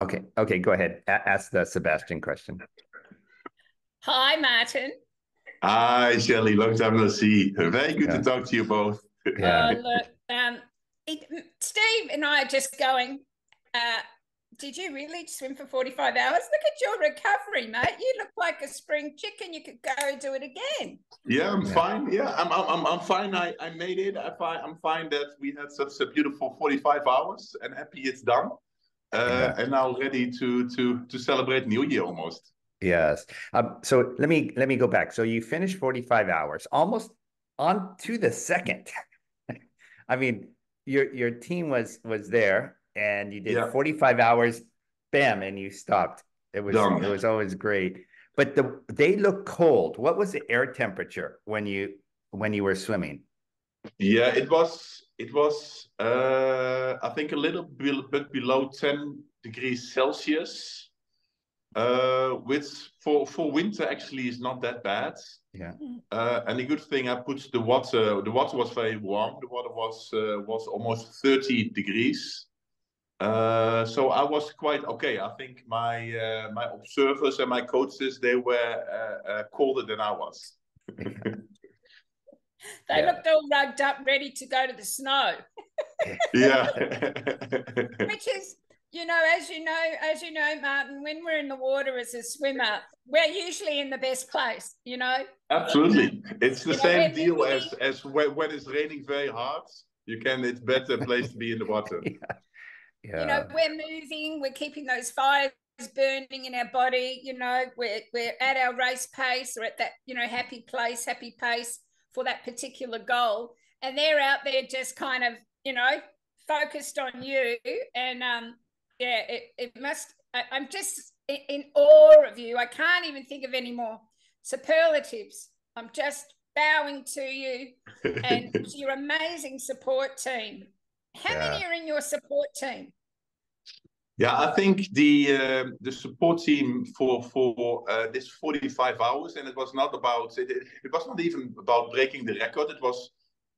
Okay, go ahead. Ask the Sebastian question. Hi, Maarten. Hi, Shelley. Long time no see. Very good to Yeah, talk to you both. yeah. Look, Steve and I are just going. Uh, did you really swim for 45 hours? Look at your recovery, mate. You look like a spring chicken. You could go do it again. Yeah, I'm Yeah. fine. Yeah, I'm fine. I made it. I'm fine that we had such a beautiful 45 hours and happy it's done. Yeah. And now ready to celebrate New Year almost. Yes. So let me go back. So you finished 45 hours, almost on to the second. I mean, your team was there and you did Yeah, 45 hours, bam, and you stopped. It was done. always great. But they look cold. What was the air temperature when you were swimming? Yeah, it was I think a little bit below 10 degrees Celsius. Which for winter actually is not that bad. Yeah. And the good thing, I put the water. The water was very warm. The water was almost 30 degrees. So I was quite okay. I think my observers and my coaches, they were colder than I was. They Yeah. looked all rugged up, ready to go to the snow. Yeah. Which is, as you know, Maarten, when we're in the water as a swimmer, we're usually in the best place. Absolutely. It's the We're same deal moving, as when it's raining very hard. It's better place to be in the water. Yeah. we're moving, we're keeping those fires burning in our body, we're at our race pace or at that, happy place, happy pace for that particular goal. And they're out there just kind of, focused on you. And yeah, it must, I'm just in awe of you. I can't even think of any more superlatives. I'm just bowing to you and to your amazing support team. How Yeah. many are in your support team? Yeah, I think the support team for this 45 hours, and it was not about it was not even about breaking the record. It was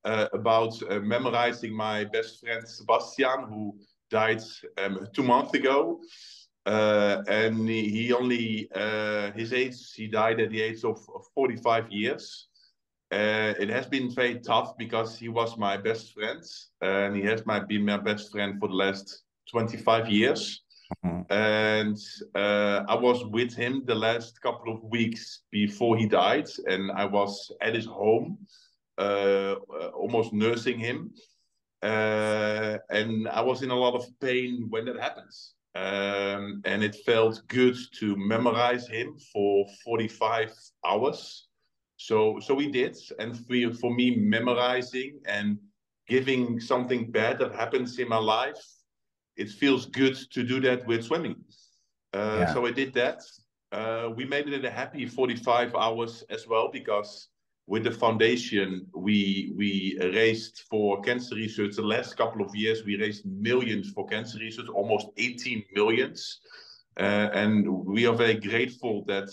about memorizing my best friend Sebastian, who died 2 months ago, and he only his age. He died at the age of 45 years. It has been very tough because he was my best friend, and he has been my best friend for the last 25 years. Mhm. And I was with him the last couple of weeks before he died, and I was at his home, almost nursing him. And I was in a lot of pain when that happens. And it felt good to memorize him for 45 hours. So we did. And for me, memorizing and giving something bad that happens in my life, it feels good to do that with swimming. Yeah. So I did that. We made it a happy 45 hours as well because with the foundation we raised for cancer research. The last couple of years we raised millions for cancer research, almost 18 millions. And we are very grateful that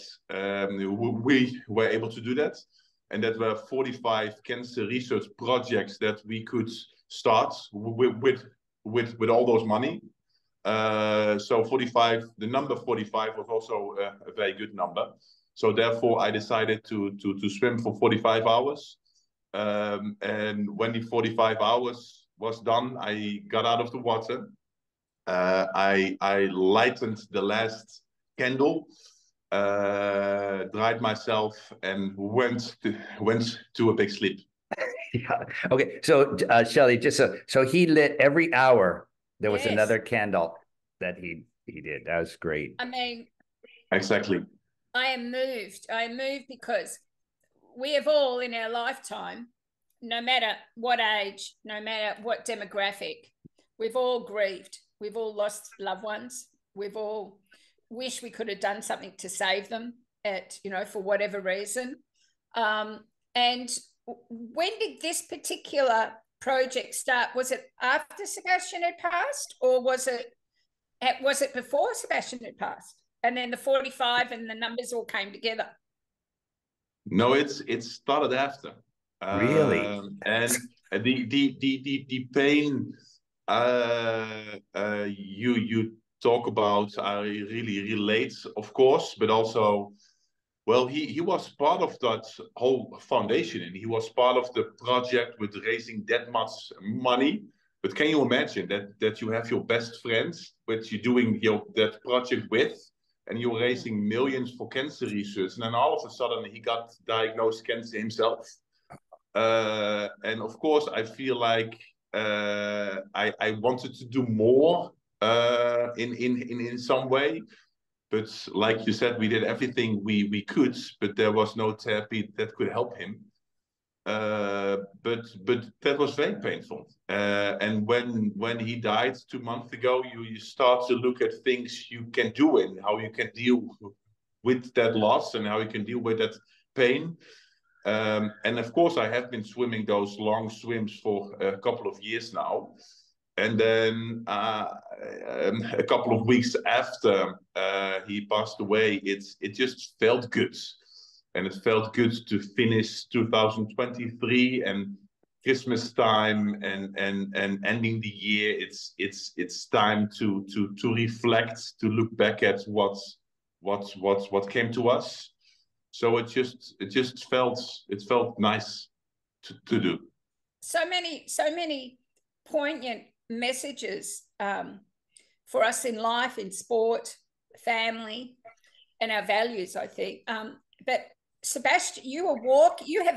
we were able to do that, and that were 45 cancer research projects that we could start with all those money. So 45, the number 45 was also a very good number. So therefore, I decided to swim for 45 hours. And when the 45 hours was done, I got out of the water. I lightened the last candle, dried myself, and went to a big sleep. Yeah. Okay. So, Shelley, just so he lit every hour. There was Yes. another candle that he did. That was great. I mean, Exactly. I am moved. I am moved because we have all in our lifetime, no matter what age, no matter what demographic, we've all grieved. We've all lost loved ones. We've all wished we could have done something to save them for whatever reason. And when did this particular project start? Was it after Sebastian had passed, or was it before Sebastian had passed? And then the 45 and the numbers all came together. No, it started after, Really? and the pain you talk about, I really relate, of course, but also, well, he was part of that whole foundation, and he was part of the project with raising that much money. But can you imagine that you have your best friends, which you're doing that project with, and you're raising millions for cancer research, and then all of a sudden he got diagnosed cancer himself. And of course, I feel like I wanted to do more in some way. But like you said, we did everything we could, but there was no therapy that could help him. But that was very painful. And when he died 2 months ago, you start to look at things you can do and how you can deal with that loss and how you can deal with that pain. And of course, I have been swimming those long swims for a couple of years now. And then a couple of weeks after he passed away, it just felt good. And it felt good to finish 2023 and Christmas time and ending the year. It's time to reflect, to look back at what came to us. So it just felt nice to do. So many poignant messages for us in life, in sport, family, and our values, I think. But Sebastian, you have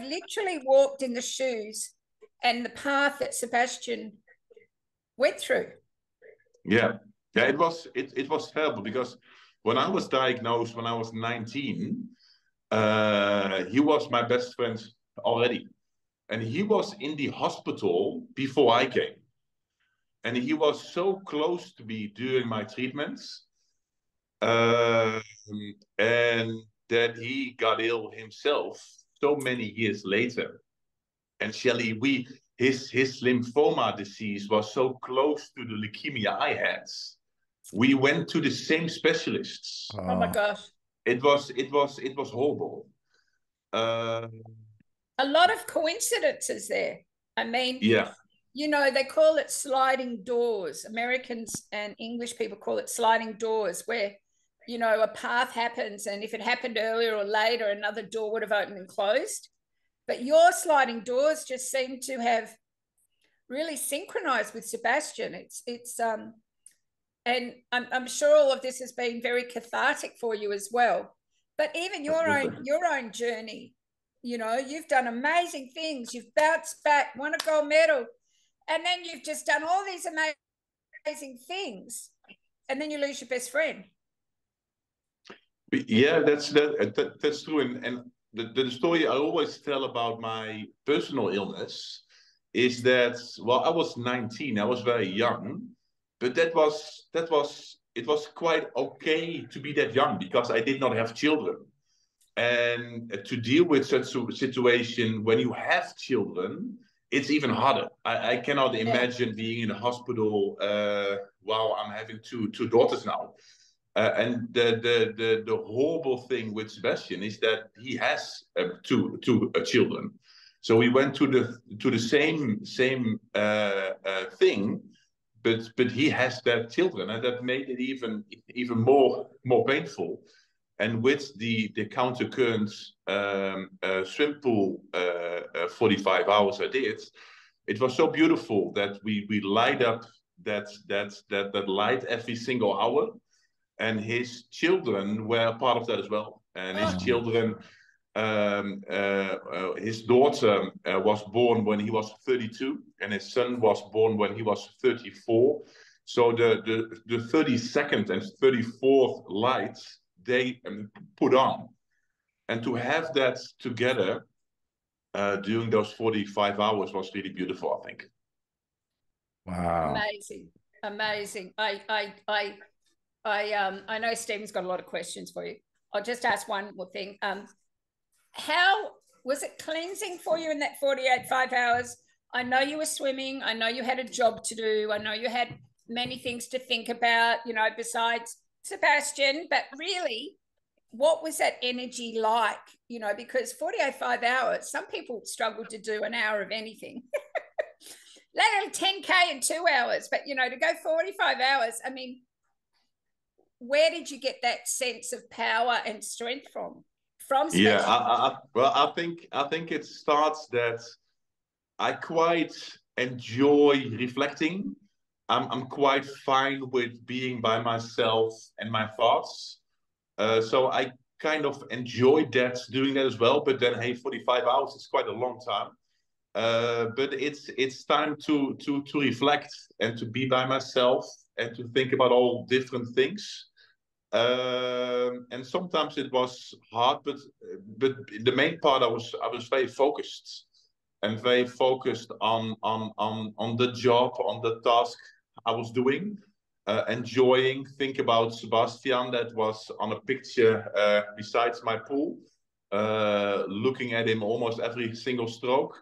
literally walked in the shoes and the path that Sebastian went through. Yeah, it was terrible, because when I was diagnosed when I was 19, he was my best friend already, and he was in the hospital before I came. And he was so close to me during my treatments, and that he got ill himself so many years later. And Shelley, his lymphoma disease was so close to the leukemia I had. We went to the same specialists. Oh my gosh! It was horrible. A lot of coincidences there. I mean, yeah. You know, they call it sliding doors. Americans and English people call it sliding doors, where, you know, a path happens, and if it happened earlier or later, another door would have opened and closed. But your sliding doors just seem to have really synchronized with Sebastian. And I'm sure all of this has been very cathartic for you as well. But even your own journey, you know, you've done amazing things. You've bounced back, won a gold medal. And then you've just done all these amazing things, and then you lose your best friend. Yeah, that's true. And the story I always tell about my personal illness is that, well, I was 19, I was very young, but it was quite okay to be that young, because I did not have children. And to deal with such a situation when you have children, it's even harder. I cannot imagine being in a hospital while I'm having two daughters now. And the horrible thing with Sebastian is that he has two children. So we went to the same thing, but he has that children, and that made it even more painful. And with the counter current swim pool 45 hours I did, it was so beautiful that we light up that light every single hour, and his children were part of that as well. And his children, his daughter was born when he was 32, and his son was born when he was 34. So the 32nd and 34th lights they put on, and to have that together during those 45 hours was really beautiful, I think. Wow. Amazing. I know Stephen's got a lot of questions for you. I'll just ask one more thing. How was it cleansing for you in that 5 hours? I know you were swimming. I know you had a job to do. I know you had many things to think about, you know, besides Sebastian, but really, what was that energy like? You know, because 5 hours, some people struggle to do an hour of anything, let alone 10K in 2 hours, but, you know, to go 45 hours, I mean, where did you get that sense of power and strength from? From Yeah, Sebastian? well, I think it starts that I quite enjoy reflecting. I'm quite fine with being by myself and my thoughts. So I kind of enjoyed that, doing that as well. But then, hey, 45 hours is quite a long time. But it's time to reflect and to be by myself and to think about all different things. And sometimes it was hard, but the main part I was very focused and very focused on the job, on the task I was doing, enjoying. Think about Sebastian that was on a picture besides my pool, looking at him almost every single stroke.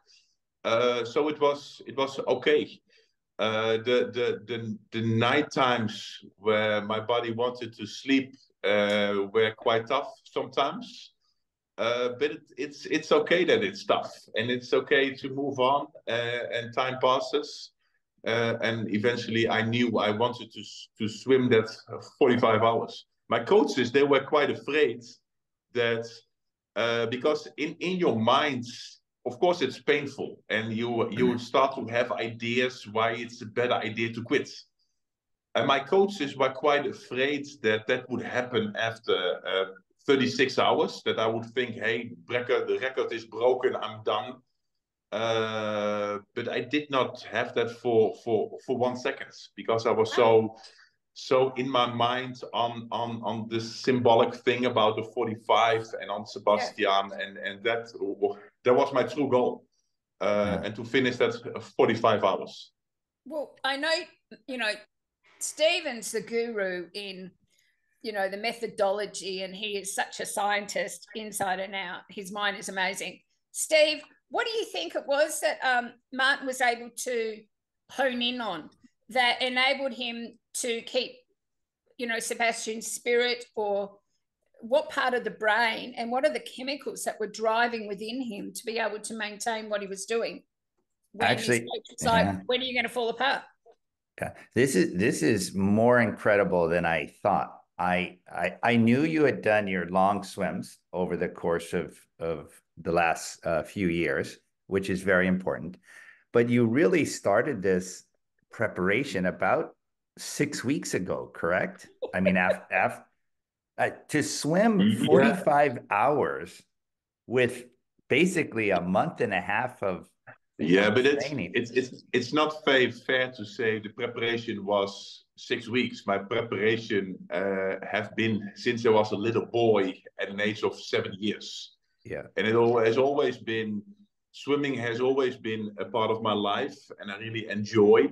So it was okay. The night times where my body wanted to sleep were quite tough sometimes. But it's okay that it's tough, and it's okay to move on. And time passes, and eventually I knew I wanted to swim that 45 hours. My coaches, they were quite afraid that because in your mind, of course, it's painful, and you start to have ideas why it's a better idea to quit. And my coaches were quite afraid that that would happen after 36 hours, that I would think, hey, the record is broken, I'm done. But I did not have that for 1 second, because I was so in my mind on this symbolic thing about the 45 and on Sebastian, and that was my true goal, and to finish that 45 hours. Well, I know, Stephen's the guru in, the methodology, and he is such a scientist inside and out. His mind is amazing. Steve, what do you think it was that Maarten was able to hone in on that enabled him to keep, Sebastian's spirit, or what part of the brain and what are the chemicals that were driving within him to be able to maintain what he was doing? Actually, like, when are you going to fall apart? Yeah, this is more incredible than I thought. I knew you had done your long swims over the course of the last few years, which is very important. But you really started this preparation about 6 weeks ago, correct? I mean, after to swim 45 hours with basically a month and a half of but training. it's not very fair to say the preparation was 6 weeks. My preparation have been since I was a little boy at an age of 7 years. Yeah, and it has always been, swimming has always been a part of my life, and I really enjoy.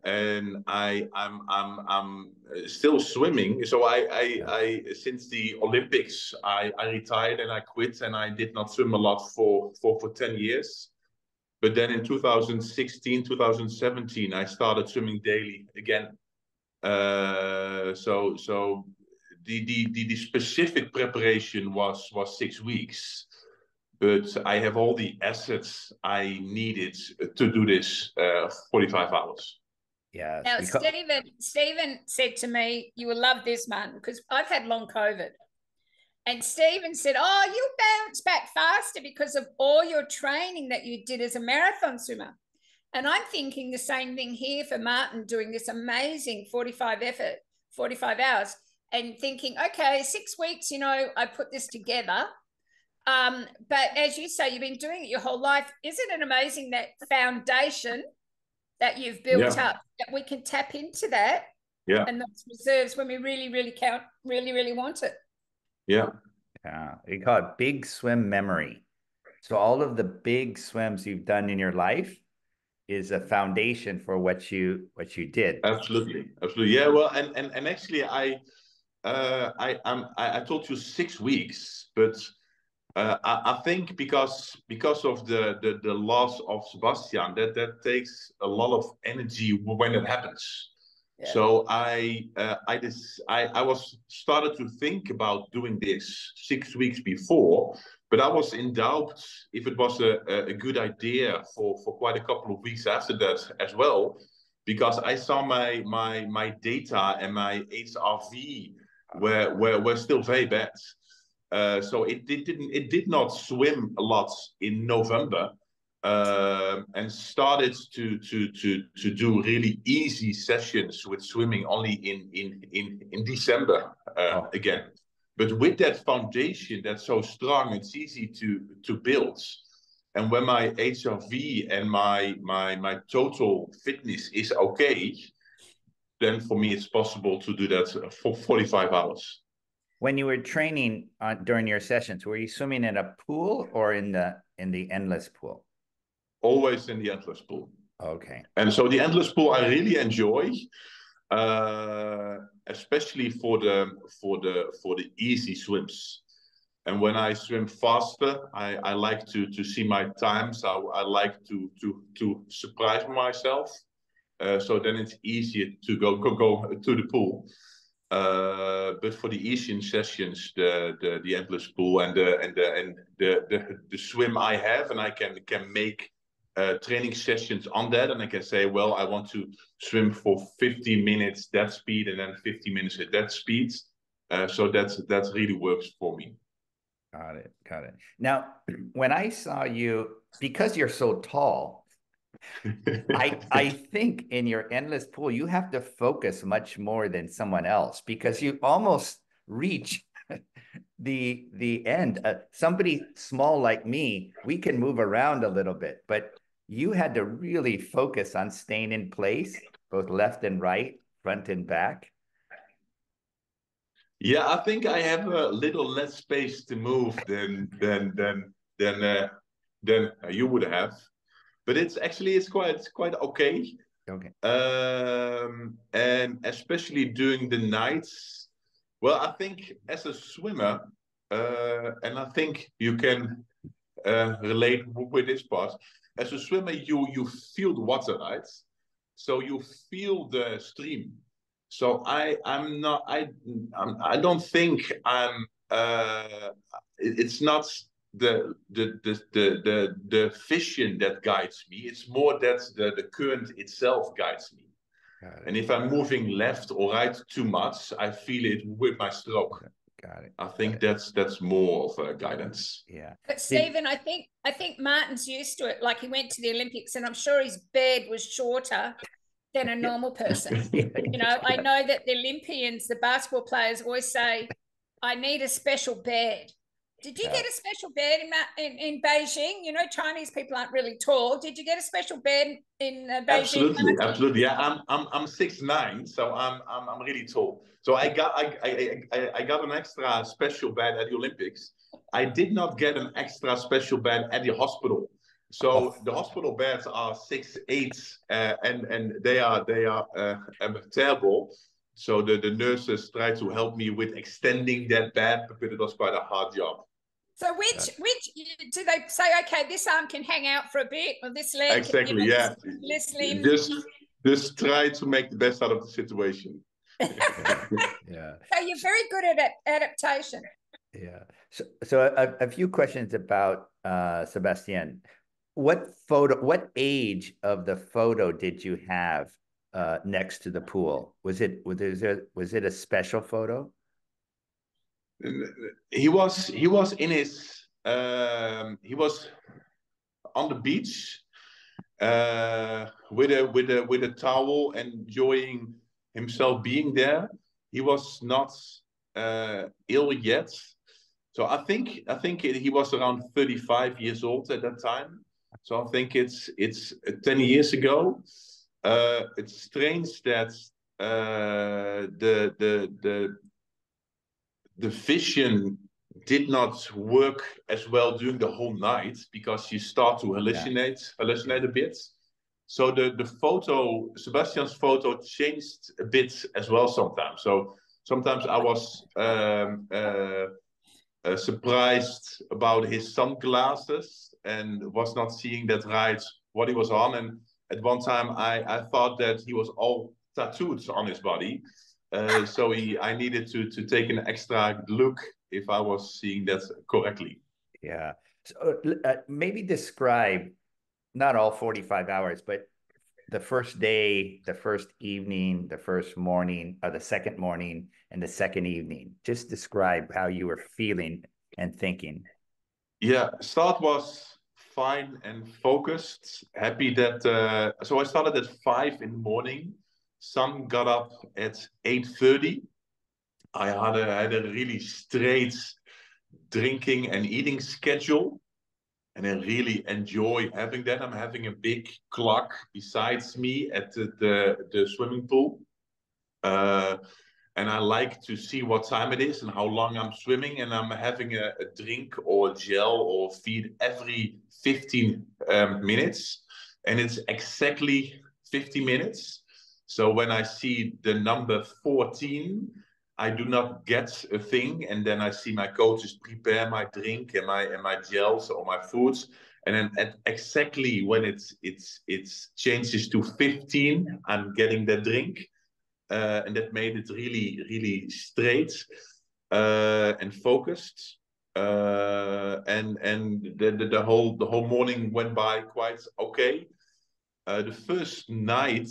And I'm still swimming. So I since the Olympics, I retired and I quit, and I did not swim a lot for 10 years. But then in 2016, 2017, I started swimming daily again. So the specific preparation was 6 weeks. But I have all the assets I needed to do this 45 hours. Yeah. Now, Stephen said to me, you will love this, Maarten, because I've had long COVID. And Stephen said, oh, you'll bounce back faster because of all your training that you did as a marathon swimmer. And I'm thinking the same thing here for Maarten, doing this amazing 45 hours, and thinking, okay, 6 weeks, I put this together. But as you say, you've been doing it your whole life. Isn't it amazing, that foundation that you've built up, that we can tap into that? Yeah. And those reserves when we really, really really want it. Yeah. Yeah. We call it big swim memory. So all of the big swims you've done in your life is a foundation for what you did. Absolutely. Yeah. Well, and actually, I told you 6 weeks, but I think because of the loss of Sebastian, that takes a lot of energy when it happens. Yeah. So I was started to think about doing this 6 weeks before, but I was in doubt if it was a good idea for quite a couple of weeks after that as well, because I saw my data and my HRV were still very bad. So it did not swim a lot in November, and started to do really easy sessions with swimming only in December again. But with that foundation that's so strong, it's easy to build. And when my HRV and my total fitness is okay, then for me it's possible to do that for 45 hours. When you were training during your sessions, were you swimming in a pool or in the endless pool? Always in the endless pool. Okay. And so the endless pool I really enjoy, especially for the easy swims. And when I swim faster, I like to see my times. I like to surprise myself. So then it's easier to go to the pool. But for the Asian sessions, the endless pool and the swim I have, and I can make training sessions on that, and I can say, well, I want to swim for 50 minutes that speed and then 50 minutes at that speed. So that really works for me. Got it. Now, when I saw you, because you're so tall, I think in your endless pool, you have to focus much more than someone else because you almost reach the end. Somebody small like me, we can move around a little bit, but you had to really focus on staying in place, both left and right, front and back. Yeah, I think I have a little less space to move than you would have. But it's quite okay. Okay. And especially during the nights. Well, I think as a swimmer, and I think you can relate with this part. As a swimmer, you feel the water, right? So you feel the stream. So I don't think I'm. It's not the vision that guides me. It's more that the current itself guides me. And if I'm moving left or right too much, I feel it with my stroke. Got it. I think that's more of a guidance. Yeah. But Stephen, I think Maarten's used to it. Like he went to the Olympics, and I'm sure his bed was shorter than a normal person. You know, I know that the Olympians, the basketball players, always say, "I need a special bed." Did you get a special bed in Beijing? You know, Chinese people aren't really tall. Did you get a special bed in Beijing? Absolutely. Yeah, I'm 6'9", so I'm really tall. So I got an extra special bed at the Olympics. I did not get an extra special bed at the hospital. So the hospital beds are 6'8", and they are terrible. So the nurses tried to help me with extending that bed, but it was quite a hard job. So which do they say? Okay, this arm can hang out for a bit, or this leg? Exactly. Yeah. This limb. Just try to make the best out of the situation. Yeah. So you're very good at adaptation. Yeah. So a few questions about Sebastian. What age of the photo did you have next to the pool? Was it a special photo? He was in his he was on the beach with a towel, enjoying himself being there. He was not ill yet, so I think he was around 35 years old at that time. So I think it's 10 years ago. It's strange that the vision did not work as well during the whole night because you start to hallucinate a bit. So the photo, Sebastian's photo, changed a bit as well sometimes. So sometimes I was surprised about his sunglasses and was not seeing that right what he was on. And at one time I thought that he was all tattooed on his body. So I needed to take an extra look if I was seeing that correctly. Yeah. So maybe describe not all 45 hours, but the first day, the first evening, the first morning, or the second morning, and the second evening. Just describe how you were feeling and thinking. Yeah, start was fine and focused. Happy that so I started at 5 in the morning. Sun got up at 8:30. I had a really straight drinking and eating schedule, and I really enjoy having that. I'm having a big clock besides me at the swimming pool. And I like to see what time it is and how long I'm swimming. And I'm having a drink or a gel or feed every 15 minutes. And it's exactly 50 minutes. So when I see the number 14, I do not get a thing. And then I see my coaches prepare my drink and my gels or my foods. And then exactly when it's changes to 15, I'm getting the drink. And that made it really, really straight and focused. And the whole morning went by quite okay. The first night,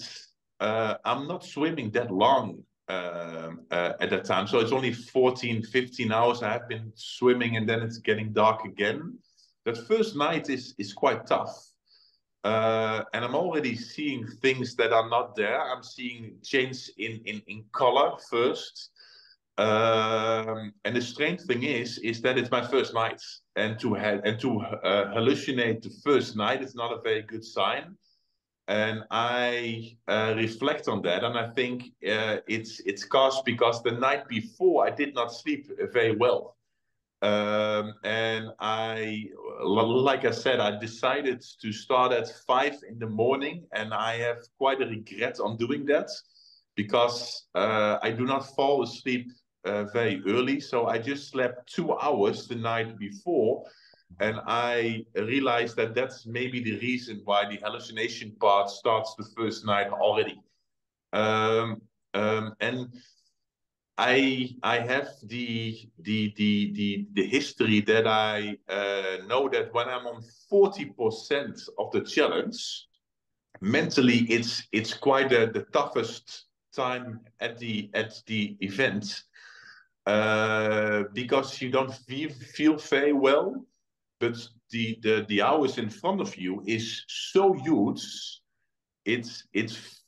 I'm not swimming that long at that time. So it's only 14, 15 hours I have been swimming, and then it's getting dark again. That first night is quite tough. And I'm already seeing things that are not there. I'm seeing change in color first. And the strange thing is that it's my first night. And to hallucinate the first night is not a very good sign. And I reflect on that, and I think it's caused because the night before I did not sleep very well. And like I said, I decided to start at 5 in the morning, and I have quite a regret on doing that because I do not fall asleep very early. So I just slept 2 hours the night before, and I realized that that's maybe the reason why the hallucination part starts the first night already. And I have the history that I know that when I'm on 40% of the challenge, mentally it's quite the toughest time at the event because you don't feel very well, but the hours in front of you is so huge, it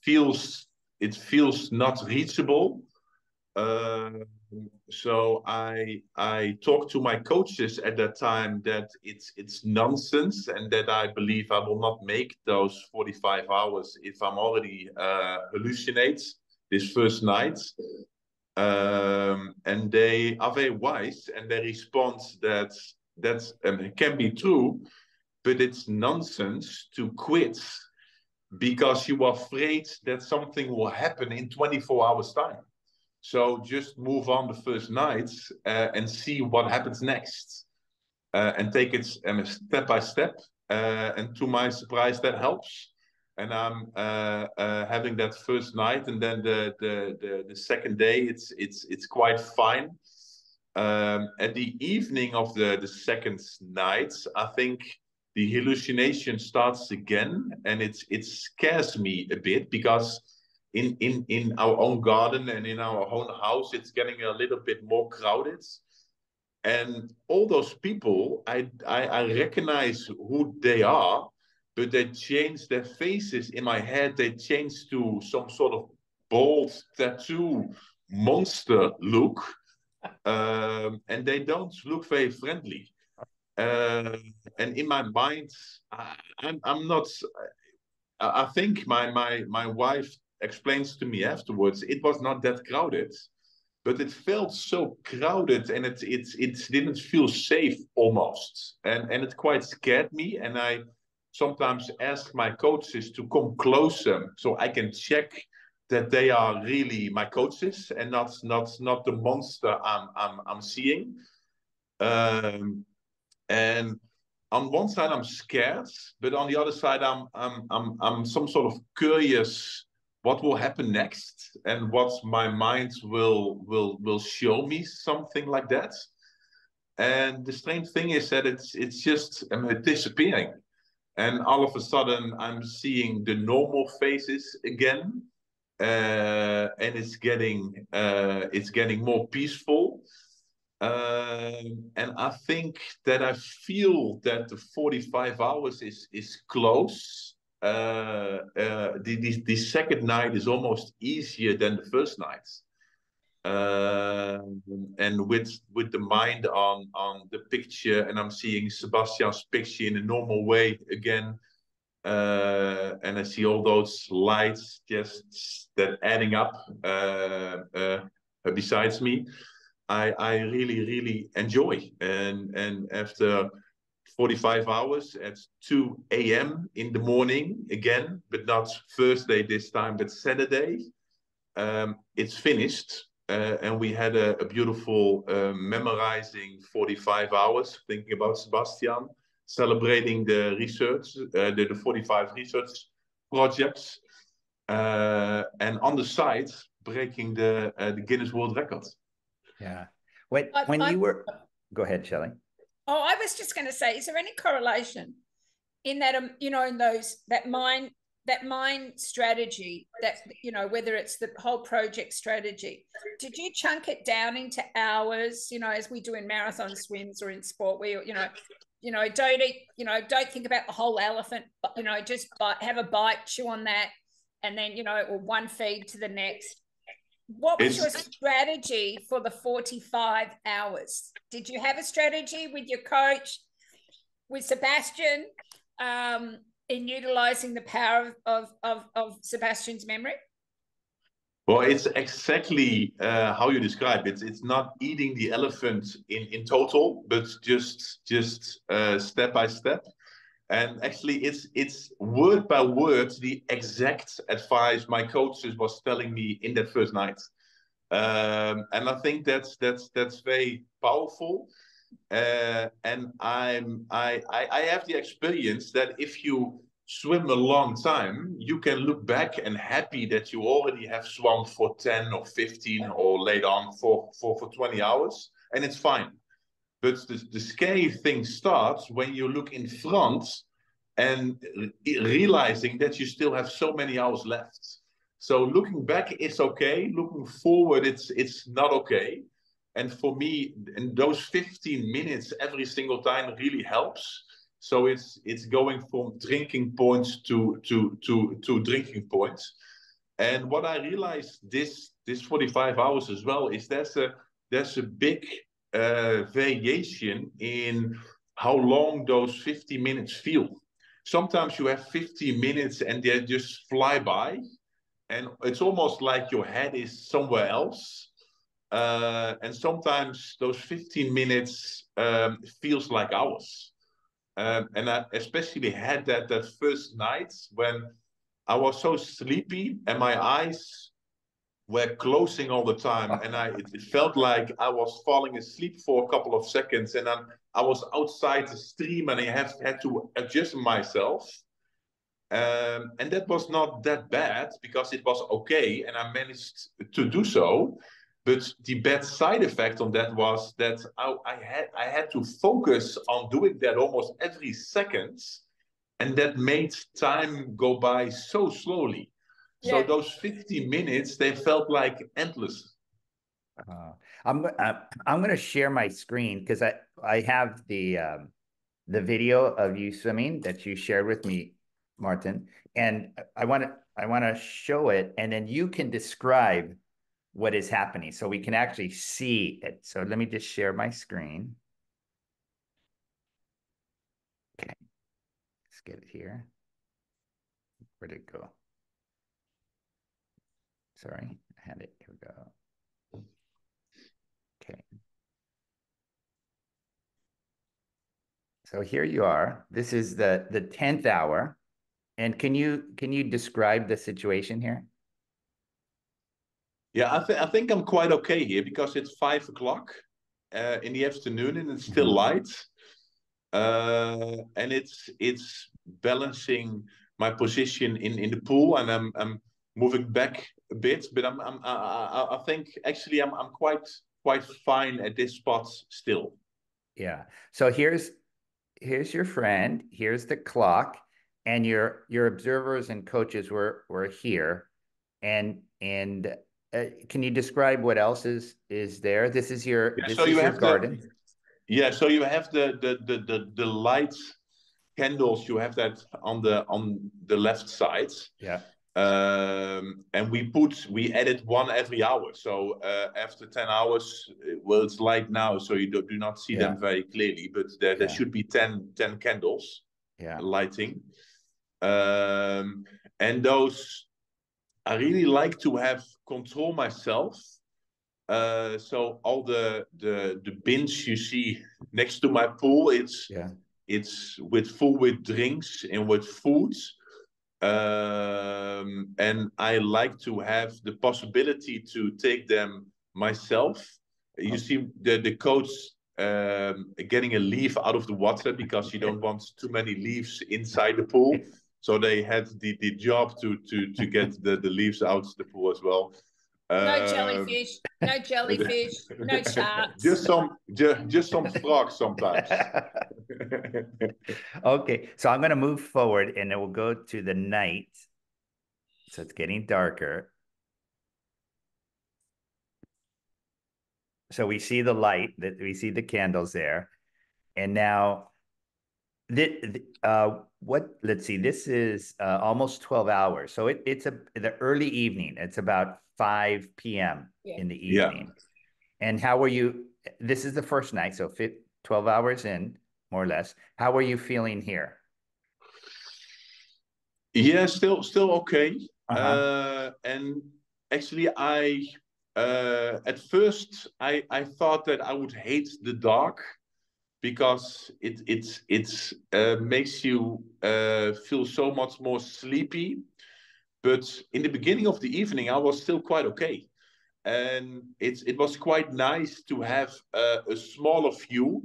feels not reachable. So I talked to my coaches at that time that it's nonsense, and that I believe I will not make those 45 hours if I'm already hallucinate this first night. And they are very wise, and they respond that can be true, but it's nonsense to quit because you are afraid that something will happen in 24 hours time. So just move on the first night and see what happens next, and take it step by step. And to my surprise, that helps. And I'm having that first night, and then the second day, it's quite fine. At the evening of the second night, I think the hallucination starts again, and it scares me a bit because in our own garden and in our own house, it's getting a little bit more crowded. And all those people, I recognize who they are, but they change their faces in my head. They change to some sort of bold tattoo monster look, and they don't look very friendly. And in my mind, I'm not. I think my wife explains to me afterwards, it was not that crowded, but it felt so crowded, and it didn't feel safe almost, and it quite scared me. And I sometimes ask my coaches to come closer so I can check that they are really my coaches and not the monster I'm seeing. And on one side I'm scared, but on the other side I'm some sort of curious what will happen next and what my mind will show me, something like that. And the strange thing is that it's just disappearing. and all of a sudden I'm seeing the normal faces again, and it's getting more peaceful. And I think that I feel that the 45 hours is close. The second night is almost easier than the first night. And with the mind on the picture, and I'm seeing Sebastian's picture in a normal way again, and I see all those lights just that adding up besides me. I really enjoy, and after 45 hours at 2 a.m. in the morning again, but not Thursday this time, but Saturday, it's finished. And we had a beautiful memorizing 45 hours, thinking about Sebastian, celebrating the research, the 45 research projects, and on the side, breaking the Guinness World Record. Yeah. When you were, go ahead, Shelley. Oh, I was just going to say, is there any correlation in that, you know, in that mind strategy, that, you know, whether it's the whole project strategy, did you chunk it down into hours, you know, as we do in marathon swims or in sport, where, don't eat, don't think about the whole elephant, but, just have a bite, chew on that, and then, or one feed to the next. What was your strategy for the 45 hours? Did you have a strategy with your coach, with Sebastian, in utilizing the power of Sebastian's memory? Well, it's exactly how you describe it. It's not eating the elephant in total, but just step by step. And actually, it's word by word the exact advice my coaches was telling me in that first night. And I think that's very powerful. And I have the experience that if you swim a long time, you can look back and happy that you already have swum for 10 or 15 or later on for 20 hours, and it's fine. But the scary thing starts when you look in front and realizing that you still have so many hours left. So looking back is okay. Looking forward, it's not okay. And for me, in those 15 minutes every single time really helps. So it's going from drinking points to drinking points. And what I realized this 45 hours as well is there's a big variation in how long those 50 minutes feel. Sometimes you have 50 minutes and they just fly by, and it's almost like your head is somewhere else. And sometimes those 15 minutes feels like hours. And I especially had that first night when I was so sleepy and my eyes were closing all the time, and it felt like I was falling asleep for a couple of seconds, and I was outside the stream and I had to adjust myself. And that was not that bad because it was okay and I managed to do so. But the bad side effect on that was that I had to focus on doing that almost every second, and that made time go by so slowly. Yeah. So those 50 minutes, they felt like endless. I'm going to share my screen because I have the video of you swimming that you shared with me, Maarten, and I want to show it, and then you can describe what is happening so we can actually see it. So let me just share my screen. Okay, let's get it here. Where'd it go? Sorry, I had it. Here we go. Okay. So here you are. This is the 10th hour. And can you describe the situation here? Yeah, I think I'm quite okay here because it's 5 o'clock in the afternoon and it's still light. And it's balancing my position in the pool, and I'm moving back a bit, but I think actually I'm quite fine at this spot still. Yeah. So here's your friend. Here's the clock. and your observers and coaches were here, and can you describe what else is there? This is your garden. So you have the light candles. You have that on the left side. Yeah. And we added one every hour. So after 10 hours, well, it's light now, so you do not see them very clearly, but there should be 10 candles lighting. And those, I really like to have control myself. So all the bins you see next to my pool, it's full with drinks and with foods. And I like to have the possibility to take them myself. You see the coach getting a leaf out of the water because you don't want too many leaves inside the pool. So they had the job to get the leaves out of the pool as well. No jellyfish, no sharks. Just some frogs sometimes. Okay, so I'm going to move forward, and then we'll go to the night. So it's getting darker. So we see the light, that we see the candles there, and now let's see, this is almost 12 hours. So it's the early evening. It's about 5 p.m. in the evening. And how were you? This is the first night, so 12 hours in, more or less. How are you feeling here? Yeah, still okay. And actually, at first I thought that I would hate the dark because it makes you feel so much more sleepy. But in the beginning of the evening, I was still quite okay. And it was quite nice to have a smaller view.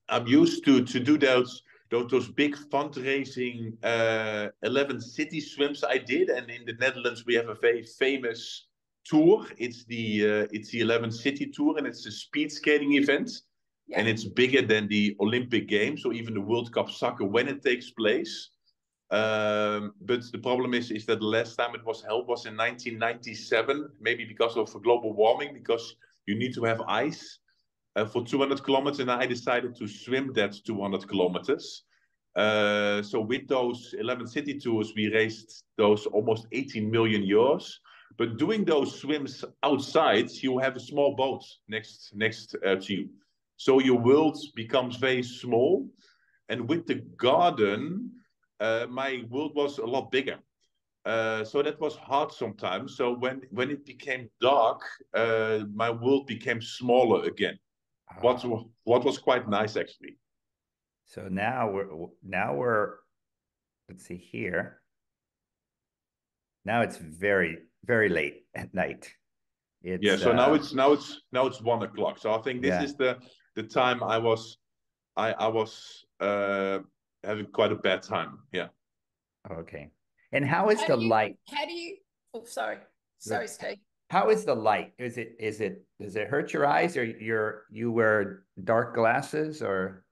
I'm used to do those big fundraising 11 city swims I did, and in the Netherlands we have a very famous tour. It's the 11 city tour, and it's a speed skating event, and it's bigger than the Olympic Games or even the World Cup soccer when it takes place. But the problem is that the last time it was held was in 1997, maybe because of global warming, because you need to have ice for 200 kilometers, and I decided to swim that 200 kilometers. So with those 11 city tours, we raised those almost 18 million euros. But doing those swims outside, you have a small boat next to you. So your world becomes very small. And with the garden, my world was a lot bigger. So that was hard sometimes. So when it became dark, my world became smaller again. What was quite nice, actually. So now we're let's see here. Now it's very, very late at night. So now it's 1 o'clock. So I think this is the time I was having quite a bad time. Yeah. Okay. And how is the light? How do you? Oh, sorry, Steve. How is the light? Does it hurt your eyes, or you wear dark glasses, or?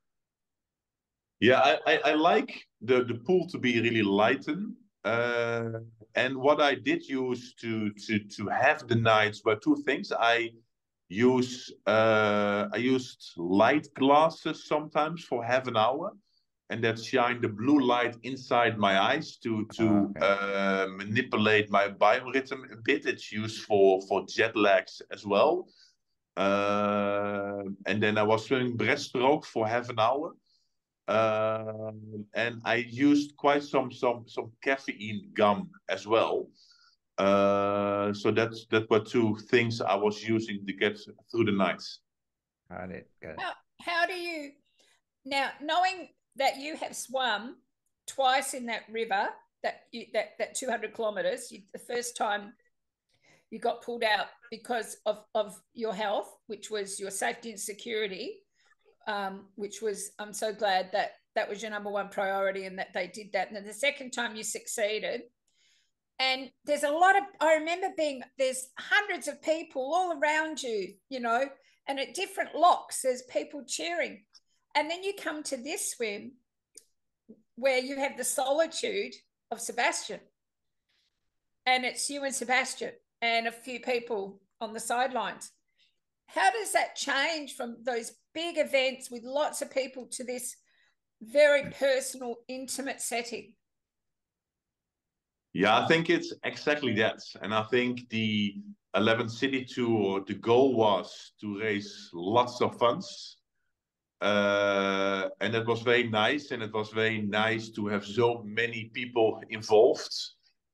Yeah, I like the pool to be really lightened. And what I did use to have the nights were two things. I used light glasses sometimes for half an hour, and that shine the blue light inside my eyes to manipulate my biorhythm a bit. It's used for jet lags as well. And then I was swimming breaststroke for half an hour. And I used quite some caffeine gum as well. So that were two things I was using to get through the nights. Got it. How do you now, knowing that you have swum twice in that river, that 200 kilometers, the first time you got pulled out because of your health, which was your safety and security, which was, I'm so glad that was your number one priority and that they did that. And then the second time you succeeded. And there's I remember there's hundreds of people all around you, and at different locks, there's people cheering. And then you come to this swim, where you have the solitude of Sebastian, and it's you and Sebastian and a few people on the sidelines. How does that change from those big events with lots of people to this very personal, intimate setting? Yeah, I think it's exactly that. And I think the 11 City Tour, the goal was to raise lots of funds. And it was very nice. And it was very nice to have so many people involved.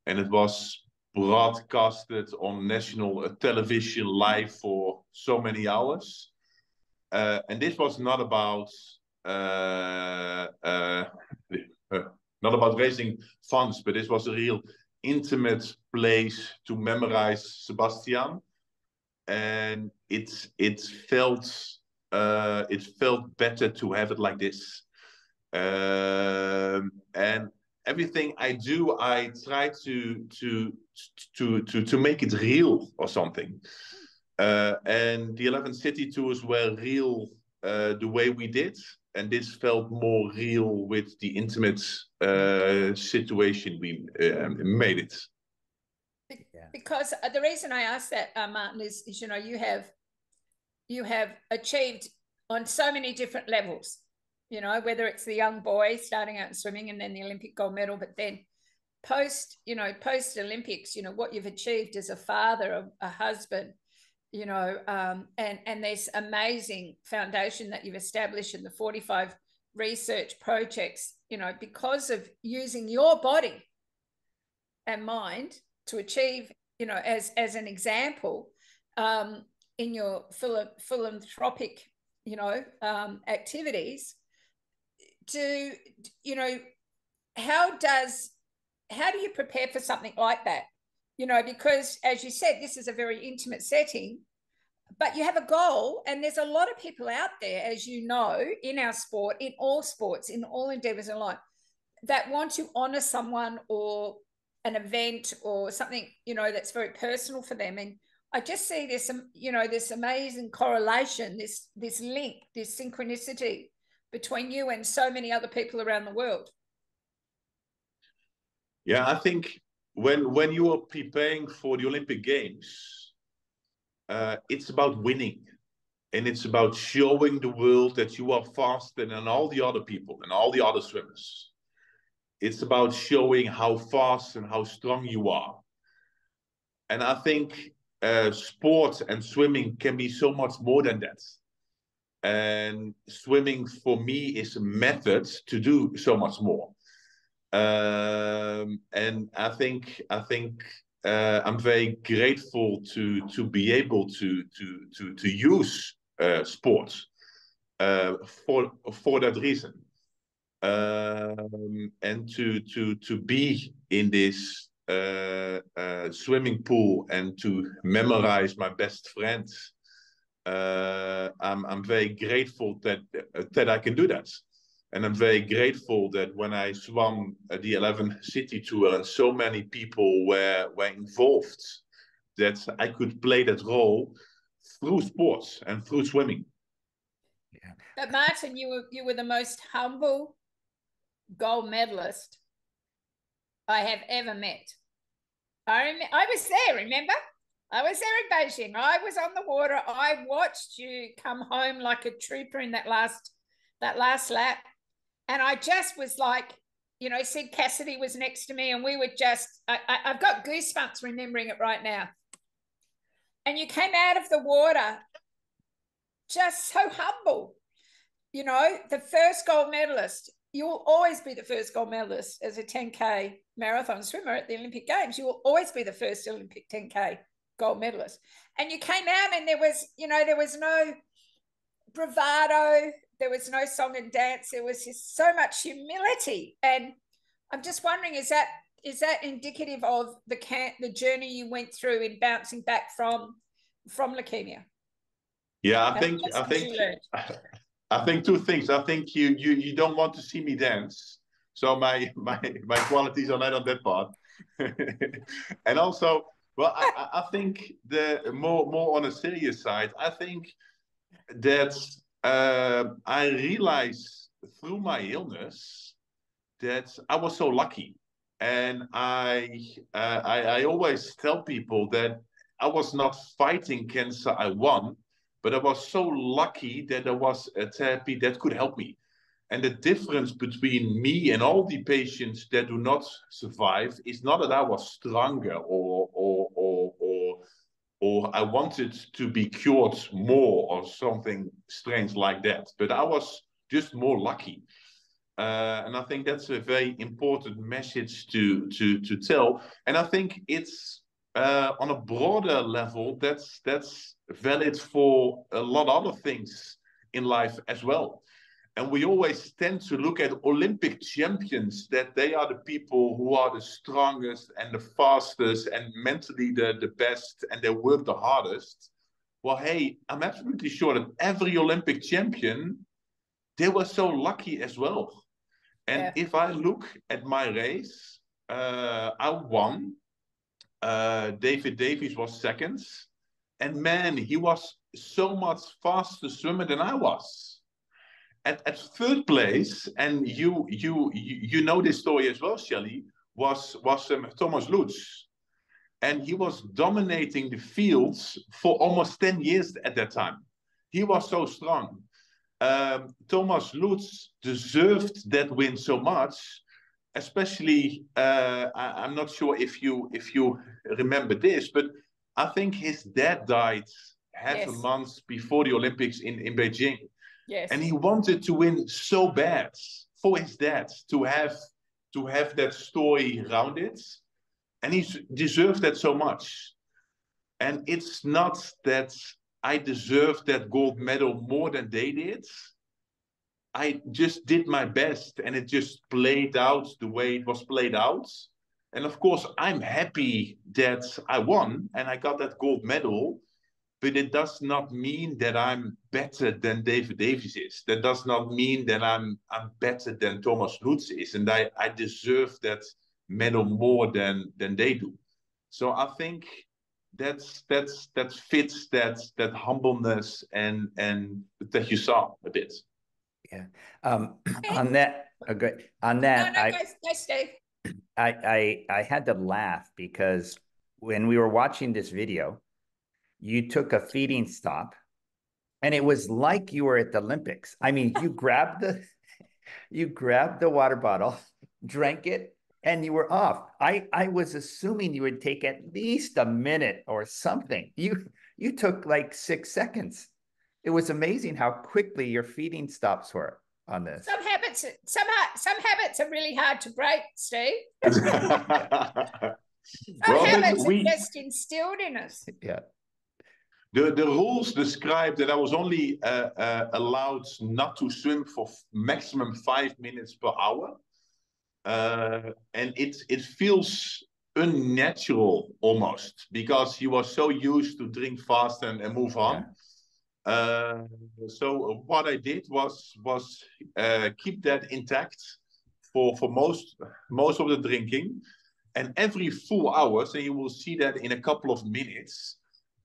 And it was broadcasted on national television live for so many hours. And this was not about not about raising funds, but this was a real intimate place to memorize Sebastian, and it felt better to have it like this. And everything I do, I try to make it real or something. And the 11 City Tours were real the way we did. And this felt more real with the intimate situation we made it. Because the reason I asked that, Maarten, is you know, you have achieved on so many different levels, you know, whether it's the young boy starting out in swimming and then the Olympic gold medal, but then post Olympics, you know, what you've achieved as a father, a husband, you know, and this amazing foundation that you've established in the 45 research projects, you know, because of using your body and mind to achieve, you know, as an example, in your philanthropic, you know, activities. To, you know, how do you prepare for something like that? You know, because as you said, this is a very intimate setting, but you have a goal, and there's a lot of people out there, as you know, in our sport, in all sports, in all endeavors in life, that want to honor someone or an event or something, you know, that's very personal for them. And I just see this, you know, this amazing correlation, this link, this synchronicity between you and so many other people around the world. Yeah, I think when you are preparing for the Olympic Games, it's about winning. And it's about showing the world that you are faster than all the other people and all the other swimmers. It's about showing how fast and how strong you are. And I think sport and swimming can be so much more than that. And swimming for me is a method to do so much more. And I think I'm very grateful to be able to use sports for that reason, and to be in this swimming pool and to memorize my best friends. I'm very grateful that I can do that. And I'm very grateful that when I swam the 11 City Tour and so many people were involved, that I could play that role through sports and through swimming. Yeah. But Maarten, you were the most humble gold medalist I have ever met. I was there, remember? I was there in Beijing. I was on the water. I watched you come home like a trooper in that last lap. And I just was like, you know, Sid Cassidy was next to me and we were just, I've got goosebumps remembering it right now. And you came out of the water just so humble. You know, the first gold medalist. You will always be the first gold medalist as a 10K marathon swimmer at the Olympic Games. You will always be the first Olympic 10K gold medalist. And you came out and there was no bravado. There was no song and dance. There was just so much humility. And I'm just wondering, is that indicative of the journey you went through in bouncing back from leukemia? Yeah, I think two things. I think you don't want to see me dance. So my qualities are not on that part. And also, well, I think the more on a serious side, I think that I realized through my illness that I was so lucky. And I always tell people that I was not fighting cancer, I won, but I was so lucky that there was a therapy that could help me. And the difference between me and all the patients that do not survive is not that I was stronger or I wanted to be cured more or something strange like that, but I was just more lucky. And I think that's a very important message to tell. And I think it's on a broader level, that's valid for a lot of other things in life as well. And we always tend to look at Olympic champions, that they are the people who are the strongest and the fastest and mentally the best, and they work the hardest. Well, hey, I'm absolutely sure that every Olympic champion, they were so lucky as well. And if I look at my race, I won. David Davies was second. And man, he was so much faster swimmer than I was. At third place, and you know this story as well, Shelley, was Thomas Lutz. And he was dominating the fields for almost 10 years at that time. He was so strong. Thomas Lutz deserved that win so much, especially, I'm not sure if you remember this, but I think his dad died half a month before the Olympics in Beijing. Yes. And he wanted to win so bad for his dad to have that story around it. And he deserved that so much. And it's not that I deserved that gold medal more than they did. I just did my best and it just played out the way it was played out. And of course, I'm happy that I won and I got that gold medal. But it does not mean that I'm better than David Davies is. That does not mean that I'm better than Thomas Lutz is. And I deserve that medal more than they do. So I think that fits that humbleness and that you saw a bit. Yeah. On that, on that, no, Steve. I had to laugh because when we were watching this video, you took a feeding stop and it was like you were at the Olympics. I mean, you grabbed the water bottle, drank it, and you were off. I was assuming you would take at least a minute or something. You took like 6 seconds. It was amazing how quickly your feeding stops were on this. Some habits are really hard to break, Steve. Habits are just instilled in us. Yeah. The rules describe that I was only allowed not to swim for maximum 5 minutes per hour. And it feels unnatural almost because you are so used to drink fast and move on. Yeah. So what I did was keep that intact for most of the drinking. And every 4 hours, and you will see that in a couple of minutes,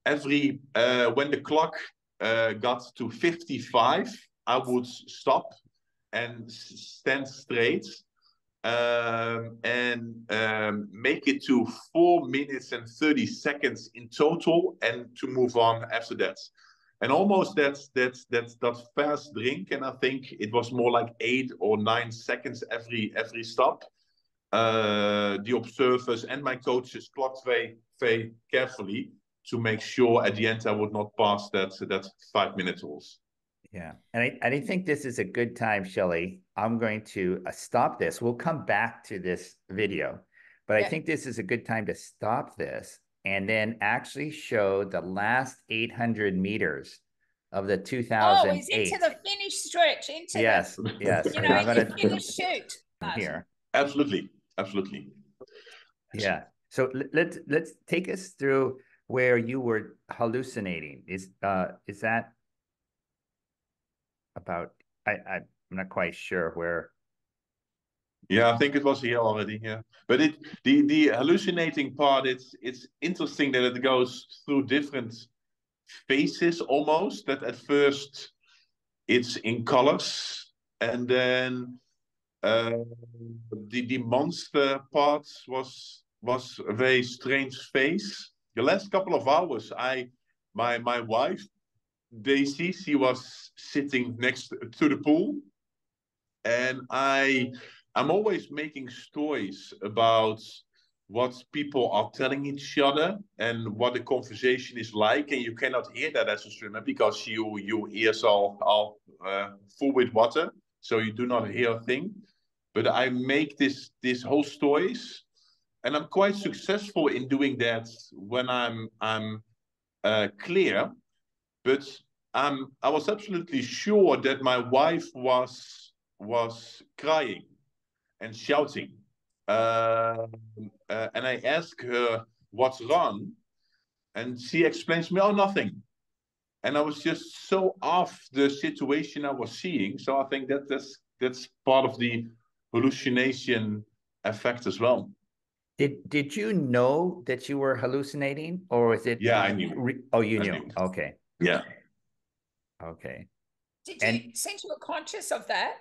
when the clock got to 55, I would stop and stand straight and make it to 4 minutes and 30 seconds in total, and to move on after that. And almost that fast drink, and I think it was more like 8 or 9 seconds every stop. The observers and my coaches clocked very carefully to make sure at the end I would not pass that 5 minute rules. Yeah, and I think this is a good time, Shelley. I'm going to stop this. We'll come back to this video, but I think this is a good time to stop this and then actually show the last 800 meters of the 2008. Oh, it's into the finish stretch. Yes. You know, I'm going to finish shoot here. Absolutely. Yeah. So let's take us through where you were hallucinating. Is that about? I'm not quite sure where. Yeah, I think it was here already. Yeah, but the hallucinating part, it's interesting that it goes through different phases almost. That at first it's in colors, and then The monster part was a very strange phase. The last couple of hours, my wife Daisy, she was sitting next to the pool, and I'm always making stories about what people are telling each other and what the conversation is like, and you cannot hear that as a swimmer because your ears are full with water, so you do not hear a thing. But I make this whole stories, and I'm quite successful in doing that when I'm clear. But I was absolutely sure that my wife was crying and shouting. And I asked her what's wrong, and she explains to me, "Oh, nothing." And I was just so off the situation I was seeing. So I think that's part of the hallucination effect as well. Did you know that you were hallucinating, or was it? Yeah, I knew. Oh, you I knew. knew. Okay. Yeah. Okay. Did you, since you were conscious of that,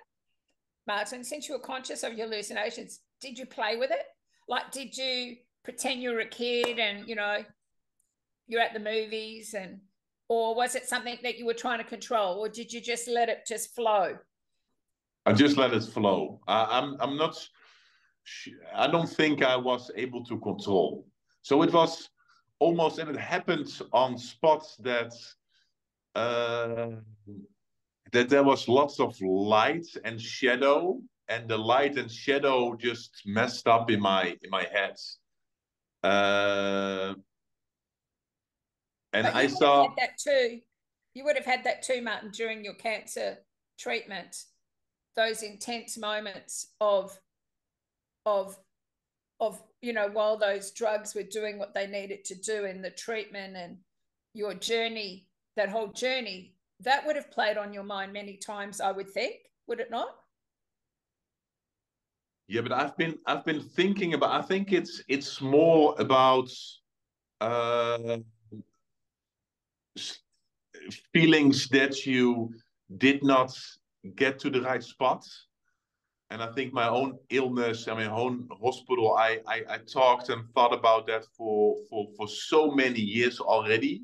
Maarten, since you were conscious of your hallucinations, did you play with it? Like, did you pretend you were a kid and, you're at the movies, or was it something that you were trying to control, or did you just let it just flow? I just let it flow. I'm not. I don't think I was able to control. So it was almost, and it happened on spots uh, that there was lots of light and shadow, and the light and shadow just messed up in my head. And But I you would have saw. had that too. You would have had that too, Maarten, during your cancer treatment. Those intense moments of while those drugs were doing what they needed to do in the treatment, and your journey, that whole journey, that would have played on your mind many times, I would think, would it not? Yeah, but I've been thinking about. I think it's more about uh, feelings that you did not get to the right spot. And I think my own illness, my own hospital, I talked and thought about that for so many years already.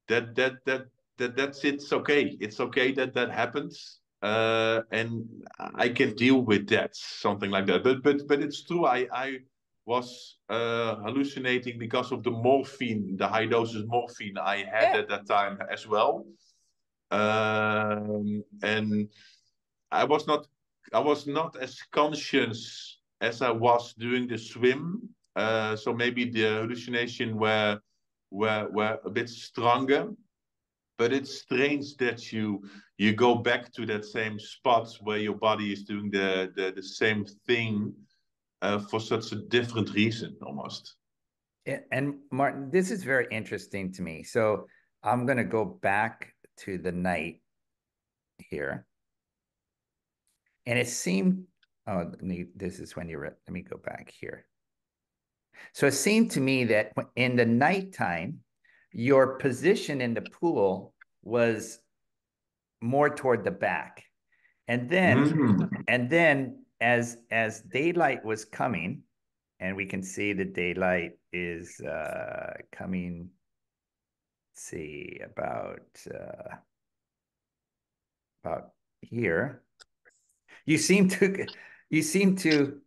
That's it's okay. It's okay that happens. And I can deal with that, something like that. But it's true. I was hallucinating because of the morphine, the high doses morphine I had at that time as well. And I was not as conscious as I was doing the swim. So maybe the hallucination were a bit stronger. But it's strange that you go back to that same spot where your body is doing the same thing for such a different reason almost. And Maarten, this is very interesting to me. So I'm going to go back to the night here. And it seemed, this is when let me go back here. So it seemed to me that in the nighttime, your position in the pool was more toward the back. And then as daylight was coming, and we can see the daylight is coming, let's see, about here. You seem to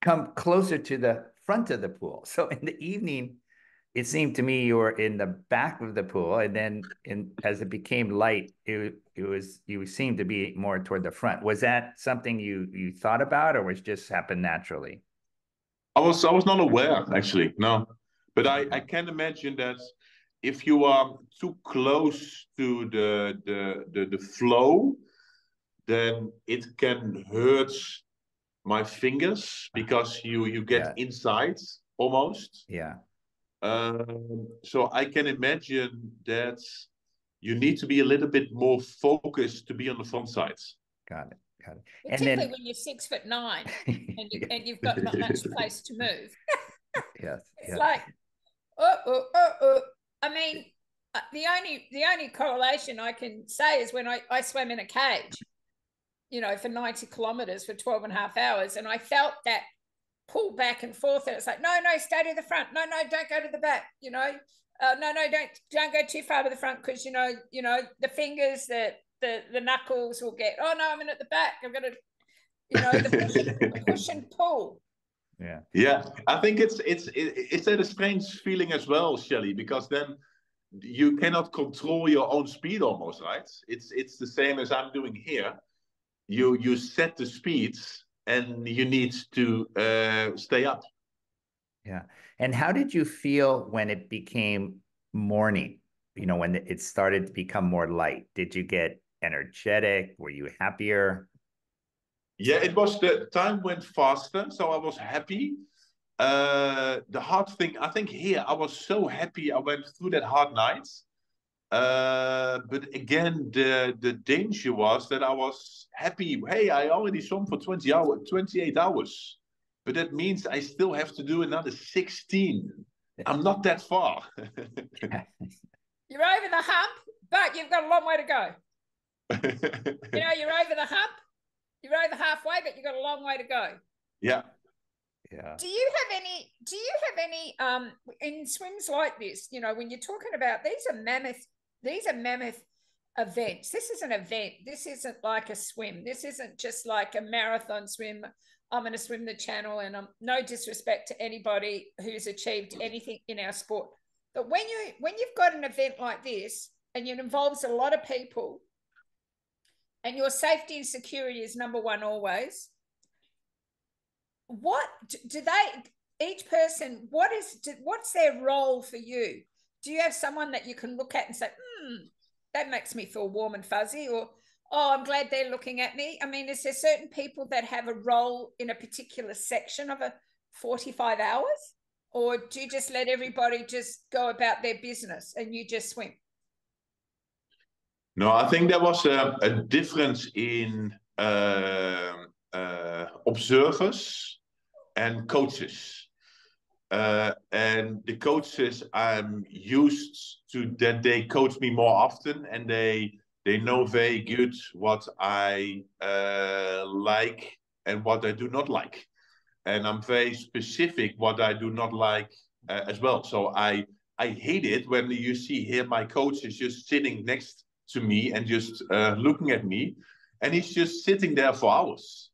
come closer to the front of the pool. So in the evening, it seemed to me you were in the back of the pool, and then as it became light, you seemed to be more toward the front. Was that something you thought about, or was just happened naturally? I was not aware actually, no. But I can imagine that if you are too close to the flow, then it can hurt my fingers because you get inside almost. Yeah. So I can imagine that you need to be a little bit more focused to be on the front side. Got it. Got it. Particularly when you're 6'9" and you've got not much place to move. Yes. It's like, oh. I mean, the only correlation I can say is when I swam in a cage. for 90 kilometers for 12 and a half hours. And I felt that pull back and forth. And it's like, no, stay to the front. No, don't go to the back, no, don't go too far to the front because, the fingers, the knuckles will get, oh, no, I'm in at the back. I've got to, the push and pull. Yeah. I think it's a strange feeling as well, Shelley, because then you cannot control your own speed almost, right? It's the same as I'm doing here. You set the speeds and you need to stay up. Yeah. And how did you feel when it became morning? When it started to become more light? Did you get energetic? Were you happier? Yeah, it was, the time went faster, so I was happy. The hard thing, I think here, I was so happy I went through that hard night. But again, the danger was that I was happy. Hey, I already swam for 28 hours. But that means I still have to do another 16. I'm not that far. You're over the hump, but you've got a long way to go. You're over the hump. You're over halfway, but you've got a long way to go. Yeah. Do you have any in swims like this, when you're talking about these are mammoth events. This is an event. This isn't like a swim. This isn't just like a marathon swim. I'm going to swim the channel, and no disrespect to anybody who's achieved anything in our sport. But when you've got an event like this and it involves a lot of people, and your safety and security is number one always, what do they, each person, what's their role for you? Do you have someone that you can look at and say, that makes me feel warm and fuzzy, or, oh, I'm glad they're looking at me? I mean, is there certain people that have a role in a particular section of a 45 hours? Or do you just let everybody just go about their business and you just swim? No, I think there was a difference in observers and coaches. And the coaches, I'm used to that they coach me more often, and they know very good what I like and what I do not like. And I'm very specific what I do not like as well. So I hate it when you see here my coach is just sitting next to me and just looking at me, and he's just sitting there for hours.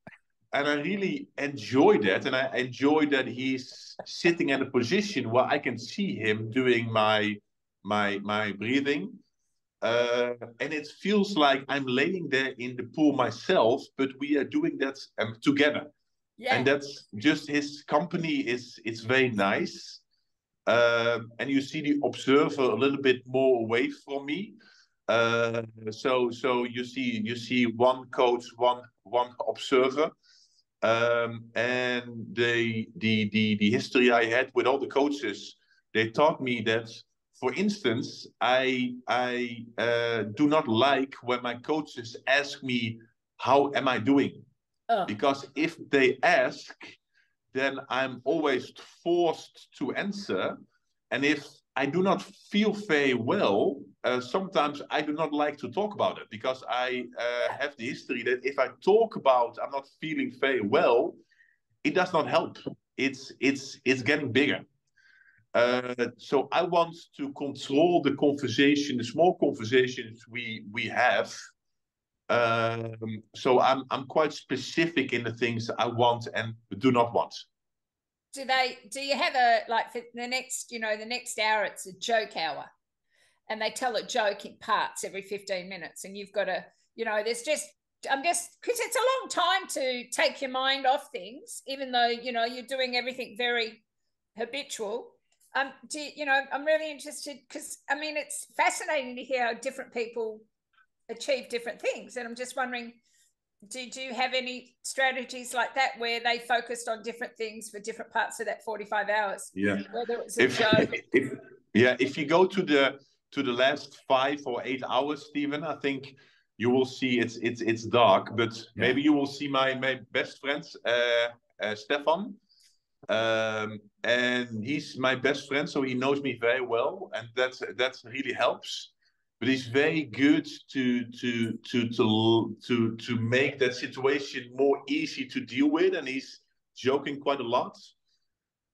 And I really enjoy that, and I enjoy that he's sitting in a position where I can see him doing my breathing, and it feels like I'm laying there in the pool myself, but we are doing that together. Yeah. And that's just, his company it's very nice, and you see the observer a little bit more away from me. So you see one coach, one observer, and the history I had with all the coaches, they taught me that, for instance, I do not like when my coaches ask me how am I doing, because if they ask, then I'm always forced to answer, and if I do not feel very well, sometimes I do not like to talk about it, because I have the history that if I talk about I'm not feeling very well, it does not help. It's getting bigger. So I want to control the conversation, the small conversations we have. So I'm quite specific in the things I want and do not want. Do you have a, like, for the next hour, it's a joke hour, and they tell a joke in parts every 15 minutes, and you've got to, because it's a long time to take your mind off things, even though, you're doing everything very habitual. I'm really interested, because, I mean, it's fascinating to hear how different people achieve different things. And I'm just wondering, did you have any strategies like that where they focused on different things for different parts of that 45 hours? Yeah. Whether it was a joke. If you go to the last 5 or 8 hours, Stephen, I think you will see it's dark, but maybe you will see my best friend, Stefan. And he's my best friend, so he knows me very well, and that really helps. but he's very good to make that situation more easy to deal with, and he's joking quite a lot.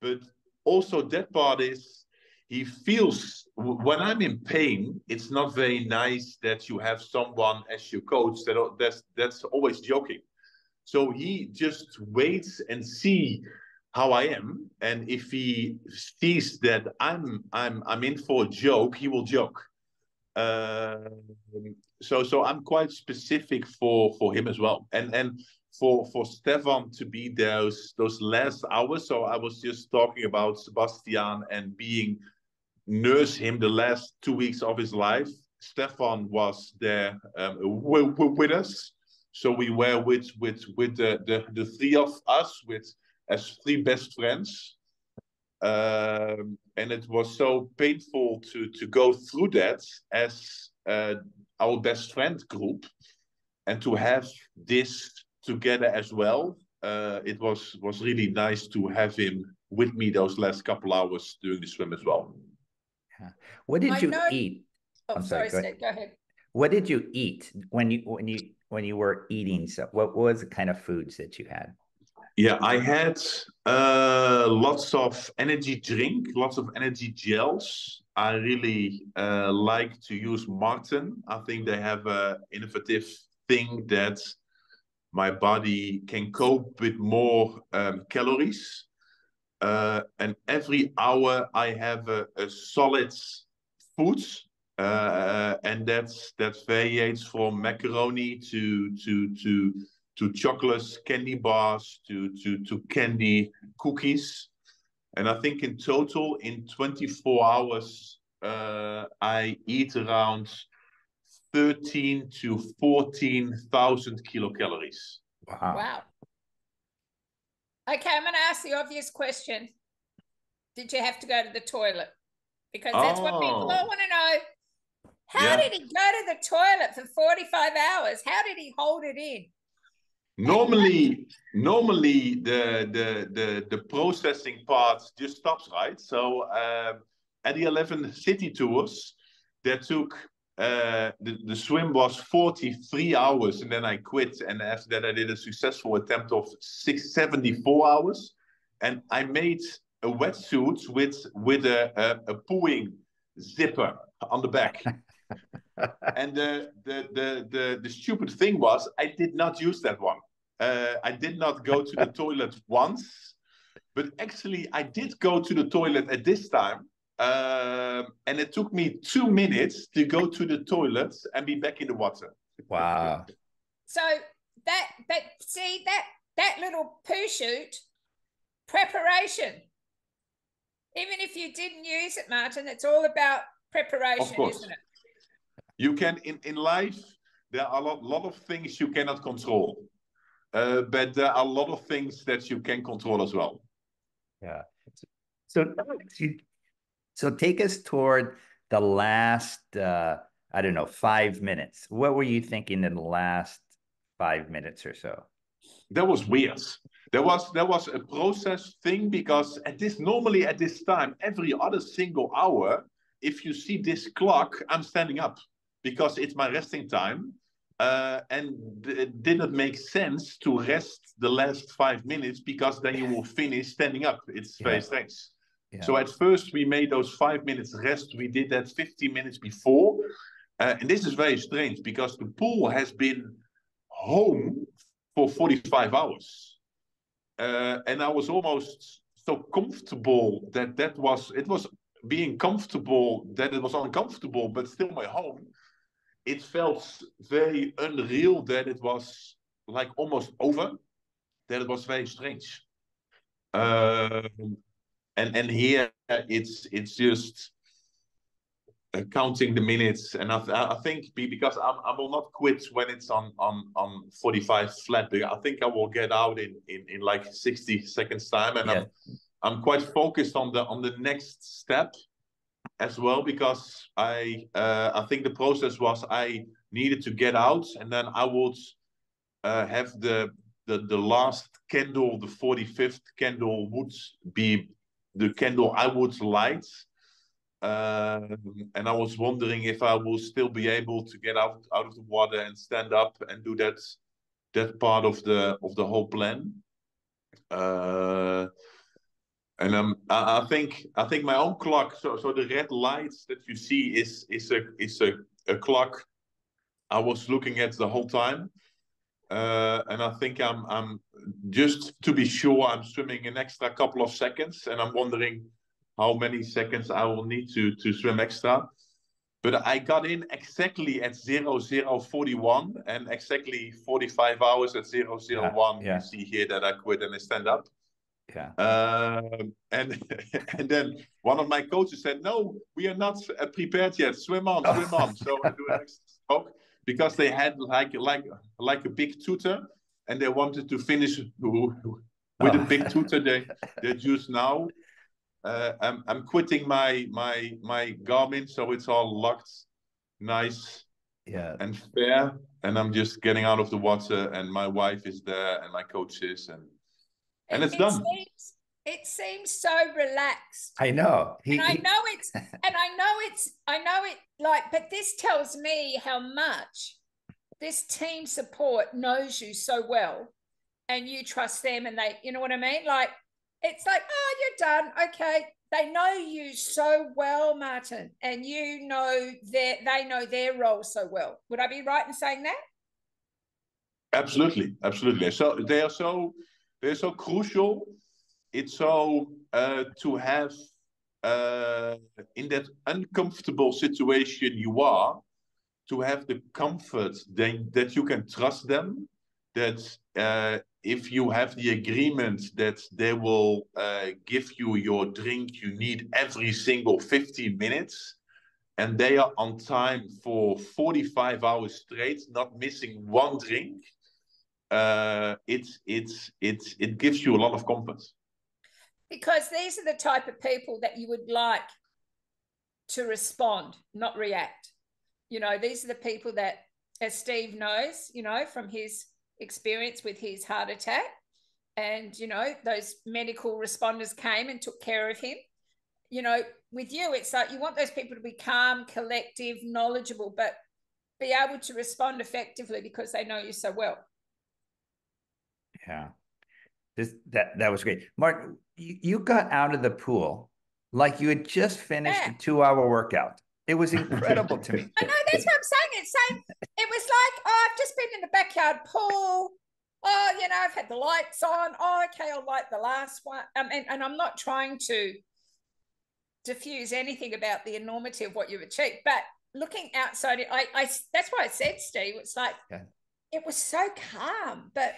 But also that part is, he feels when I'm in pain, it's not very nice that you have someone as your coach that's always joking. So he just waits and see how I am, and if he sees that I'm in for a joke, he will joke. So I'm quite specific for him as well, and for Stefan to be those last hours. So I was just talking about Sebastian and nurse him the last 2 weeks of his life. Stefan was there with us, so we were with the three of us as three best friends. And it was so painful to go through that as our best friend group, and to have this together as well. It was really nice to have him with me those last couple hours during the swim as well. Yeah. What did you eat? Oh, I'm sorry, Steve, go ahead. What did you eat when you were eating stuff? What was the kind of foods that you had? Yeah, I had lots of energy drink, lots of energy gels. I really like to use Maarten. I think they have an innovative thing that my body can cope with more calories. And every hour I have a solid food. And that varies from macaroni to chocolates, candy bars, to candy cookies. And I think in total, in 24 hours, I eat around 13 to 14,000 kilocalories. Wow. Okay, I'm going to ask the obvious question. Did you have to go to the toilet? Because that's what people all want to know. How did he go to the toilet for 45 hours? How did he hold it in? Normally the processing part just stops, right? So at the 11 city tours, that took the swim was 43 hours, and then I quit. And after that, I did a successful attempt of 74 hours, and I made a wetsuit with a pooing zipper on the back. And the stupid thing was, I did not use that one. I did not go to the toilet once, but actually I did go to the toilet at this time. And it took me 2 minutes to go to the toilet and be back in the water. Wow. So that little poo shoot preparation. Even if you didn't use it, Maarten, it's all about preparation, isn't it? You can in life, there are a lot of things you cannot control. But there are a lot of things that you can control as well. Yeah. So take us toward the last, I don't know, 5 minutes. What were you thinking in the last 5 minutes or so? That was weird. There was a process thing, because normally at this time, every other single hour, if you see this clock, I'm standing up because it's my resting time. And it didn't make sense to rest the last 5 minutes, because then you will finish standing up. It's very strange. Yeah. So at first we made those 5 minutes rest. We did that 15 minutes before. And this is very strange, because the pool has been home for 45 hours. And I was almost so comfortable that it was being comfortable, that it was uncomfortable, but still my home. It felt very unreal that it was like almost over, that it was very strange. And here it's just counting the minutes. And I think because I will not quit when it's on 45 flat, but I think I will get out in like 60 seconds time. And I'm quite focused on the next step as well, because I think the process was I needed to get out, and then I would have the last candle, the 45th candle would be the candle I would light and I was wondering if I will still be able to get out of the water and stand up and do that part of the whole plan. And I think my own clock. So the red lights that you see is a clock I was looking at the whole time. And I think I'm just to be sure I'm swimming an extra couple of seconds, and I'm wondering how many seconds I will need to swim extra. But I got in exactly at 00:41 and exactly 45 hours at 0:01. Yeah. You see here that I quit and I stand up. Yeah. And and then one of my coaches said, "No, we are not prepared yet. Swim on, swim on." So I do an extra stroke because they had like a big tutor, and they wanted to finish with a big tutor. They just now. I'm quitting my Garmin, so it's all locked, nice, and fair. And I'm just getting out of the water, and my wife is there, and my coach is, and it's done. It seems so relaxed. I know. I know it like, but this tells me how much this team support knows you so well, and you trust them, and they, you know what I mean? Like, it's like, oh, you're done. Okay. They know you so well, Maarten, and you know they know their role so well. Would I be right in saying that? Absolutely. So they're so crucial. It's so to have in that uncomfortable situation you are, to have the comfort that you can trust them, that if you have the agreement that they will give you your drink you need every single 15 minutes, and they are on time for 45 hours straight, not missing one drink, it gives you a lot of comfort. Because these are the type of people that you would like to respond, not react. You know, these are the people that, as Steve knows, you know, from his experience with his heart attack, and, you know, those medical responders came and took care of him. You know, with you, it's like you want those people to be calm, collective, knowledgeable, but be able to respond effectively because they know you so well. Yeah. That was great. Maarten, you got out of the pool like you had just finished a 2-hour workout. It was incredible to me. I know, that's what I'm saying. It was like, oh, I've just been in the backyard pool. Oh, you know, I've had the lights on. Oh, okay, I'll light the last one. And I'm not trying to diffuse anything about the enormity of what you've achieved, but looking outside, I that's why I said, Steve, it's like, it was so calm, but...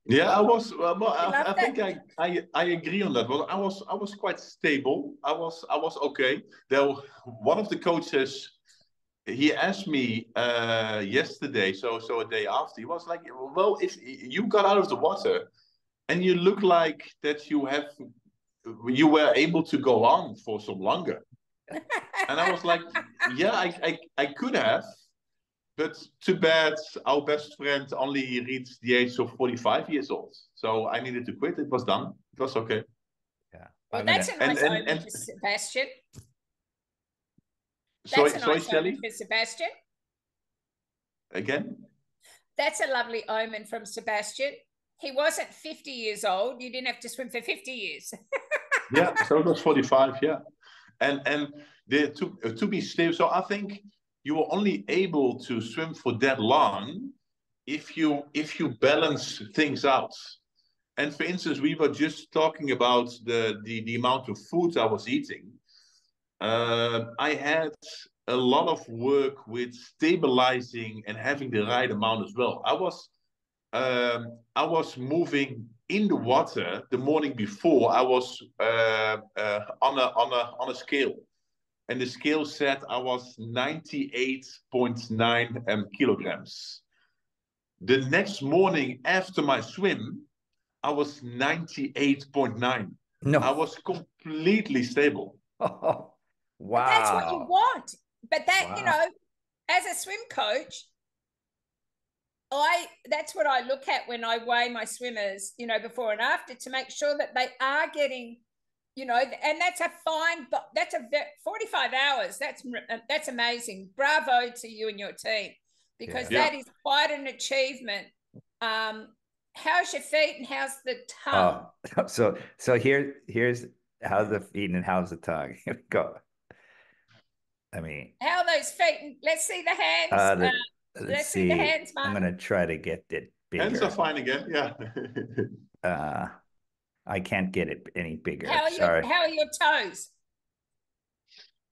Yeah, I was. Well, I think I agree on that. Well, I was quite stable. I was okay. There, one of the coaches, he asked me yesterday, so a day after, he was like, "Well, if you got out of the water, and you look like that you were able to go on for some longer," and I was like, "Yeah, I could have." But too bad, our best friend only reached the age of 45 years old. So I needed to quit. It was done. It was okay. Yeah. Well, that's a nice omen for Sebastian. Sorry, Shelley? For Sebastian. Again? That's a lovely omen from Sebastian. He wasn't 50 years old. You didn't have to swim for 50 years. Yeah, so it was 45, yeah. And to be still, so I think you were only able to swim for that long if you balance things out. And for instance, we were just talking about the amount of food I was eating. I had a lot of work with stabilizing and having the right amount as well. I was moving in the water the morning before. I was on a scale. And the scale said I was 98.9 kilograms. The next morning after my swim, I was 98.9. No. I was completely stable. Oh, wow. But that's what you want. But that, you know, as a swim coach, that's what I look at when I weigh my swimmers, you know, before and after, to make sure that they are getting and that's a fine, but that's 45 hours. That's amazing. Bravo to you and your team, because that is quite an achievement. How's your feet and how's the tongue? So here's how's the feet and how's the tongue. Here we go. I mean, how are those feet? Let's see the hands. Let's see the hands, Maarten. I'm gonna try to get it bigger. Hands are fine again. Yeah. I can't get it any bigger. How are your toes?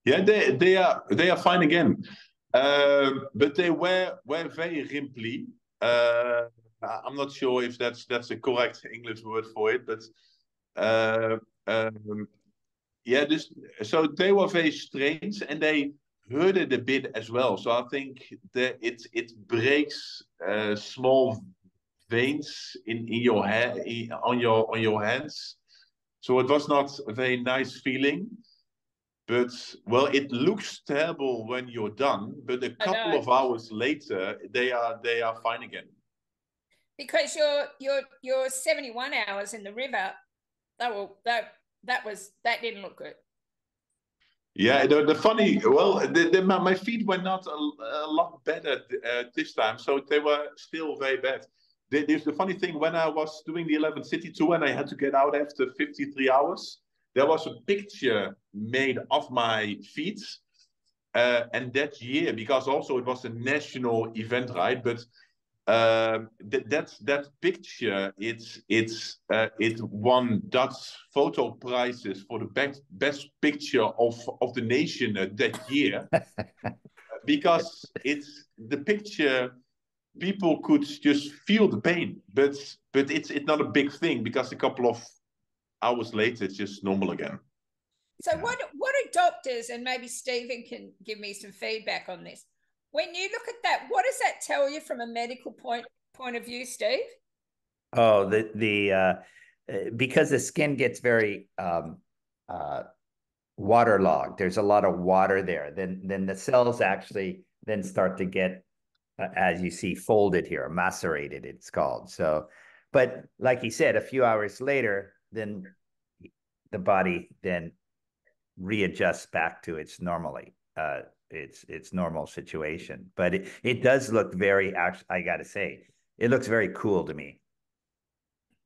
Yeah, they are fine again, but they were very rimply. I'm not sure if that's a correct English word for it, but so they were very strange and they hurted a bit as well. So I think that it breaks small veins in your head on your hands. So it was not a very nice feeling. But well, it looks terrible when you're done. But a couple of hours later, they are fine again. Because your 71 hours in the river, that didn't look good. Yeah, the funny, well, my feet were not a lot better this time, so they were still very bad. There's the funny thing, when I was doing the 11 City Tour and I had to get out after 53 hours, there was a picture made of my feet. And that year, because also it was a national event, right? But that picture, it won Dutch photo prizes for the best picture of the nation that year. Because it's the picture, people could just feel the pain, but it's not a big thing, because a couple of hours later it's just normal again. So what do doctors, and maybe Stephen can give me some feedback on this, when you look at that, what does that tell you from a medical point of view, Steve? Oh, because the skin gets very waterlogged. There's a lot of water there. Then the cells actually then start to get, as you see, folded here, macerated, it's called. So, but like he said, a few hours later, then the body then readjusts back to its its normal situation. But it does look very, I gotta say, it looks very cool to me.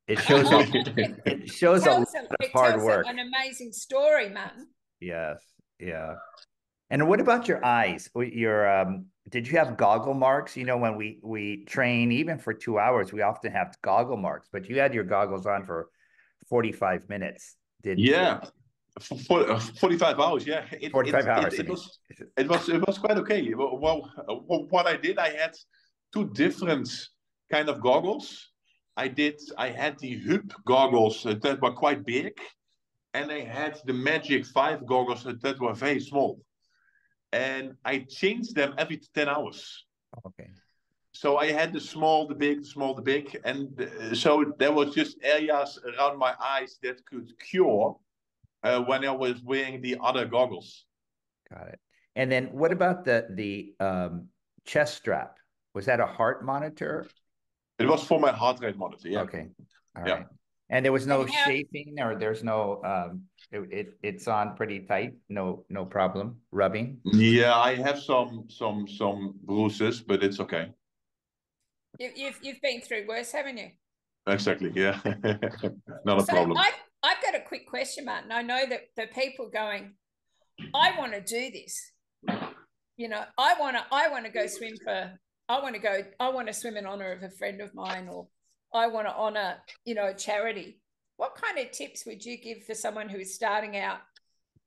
It shows it shows a lot of hard work. An amazing story, Maarten. Yes, yeah. And what about your eyes? Did you have goggle marks? You know, when we train, even for 2 hours, we often have goggle marks, but you had your goggles on for 45 minutes. Yeah. 45 hours, yeah. 45 hours. It was quite okay. Well, what I did, I had two different kind of goggles. I had the Hub goggles that were quite big, and I had the Magic 5 goggles that were very small. And I changed them every 10 hours. Okay. So I had the small, the big, the small, the big. And so there was just areas around my eyes that could cure when I was wearing the other goggles. Got it. And then what about the chest strap? Was that a heart monitor? It was for my heart rate monitor, yeah. Okay. All right. And there was no chafing, or there's no it's on pretty tight, no problem rubbing? Yeah, I have some bruises, but it's okay. You've been through worse, haven't you? Exactly, yeah. Not a problem. I've got a quick question, Maarten. I know that the people going, I want to do this. You know, I want to go swim I want to swim in honor of a friend of mine, or I want to honor, a charity. What kind of tips would you give for someone who is starting out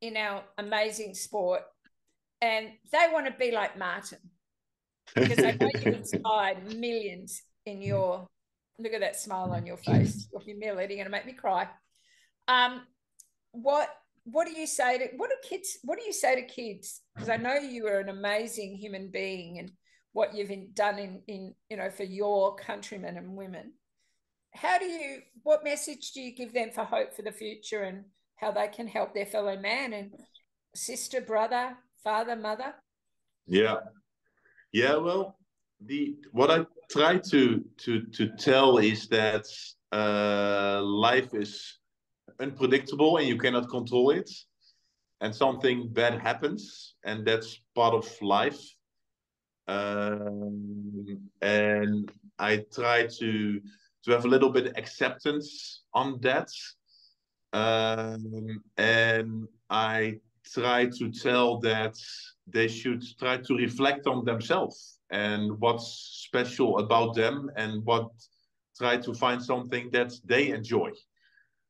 in our amazing sport and they want to be like Maarten? Because I know you inspired millions in your, look at that smile on your face, your humility, you're going to make me cry. What do you say to kids? Because I know you are an amazing human being, and what you've done in for your countrymen and women. What message do you give them for hope for the future, and how they can help their fellow man and sister, brother, father, mother? Yeah. Well, what I try to tell is that life is unpredictable and you cannot control it. And something bad happens, and that's part of life. And I try to have a little bit of acceptance on that. And I try to tell that they should try to reflect on themselves and what's special about them, and try to find something that they enjoy.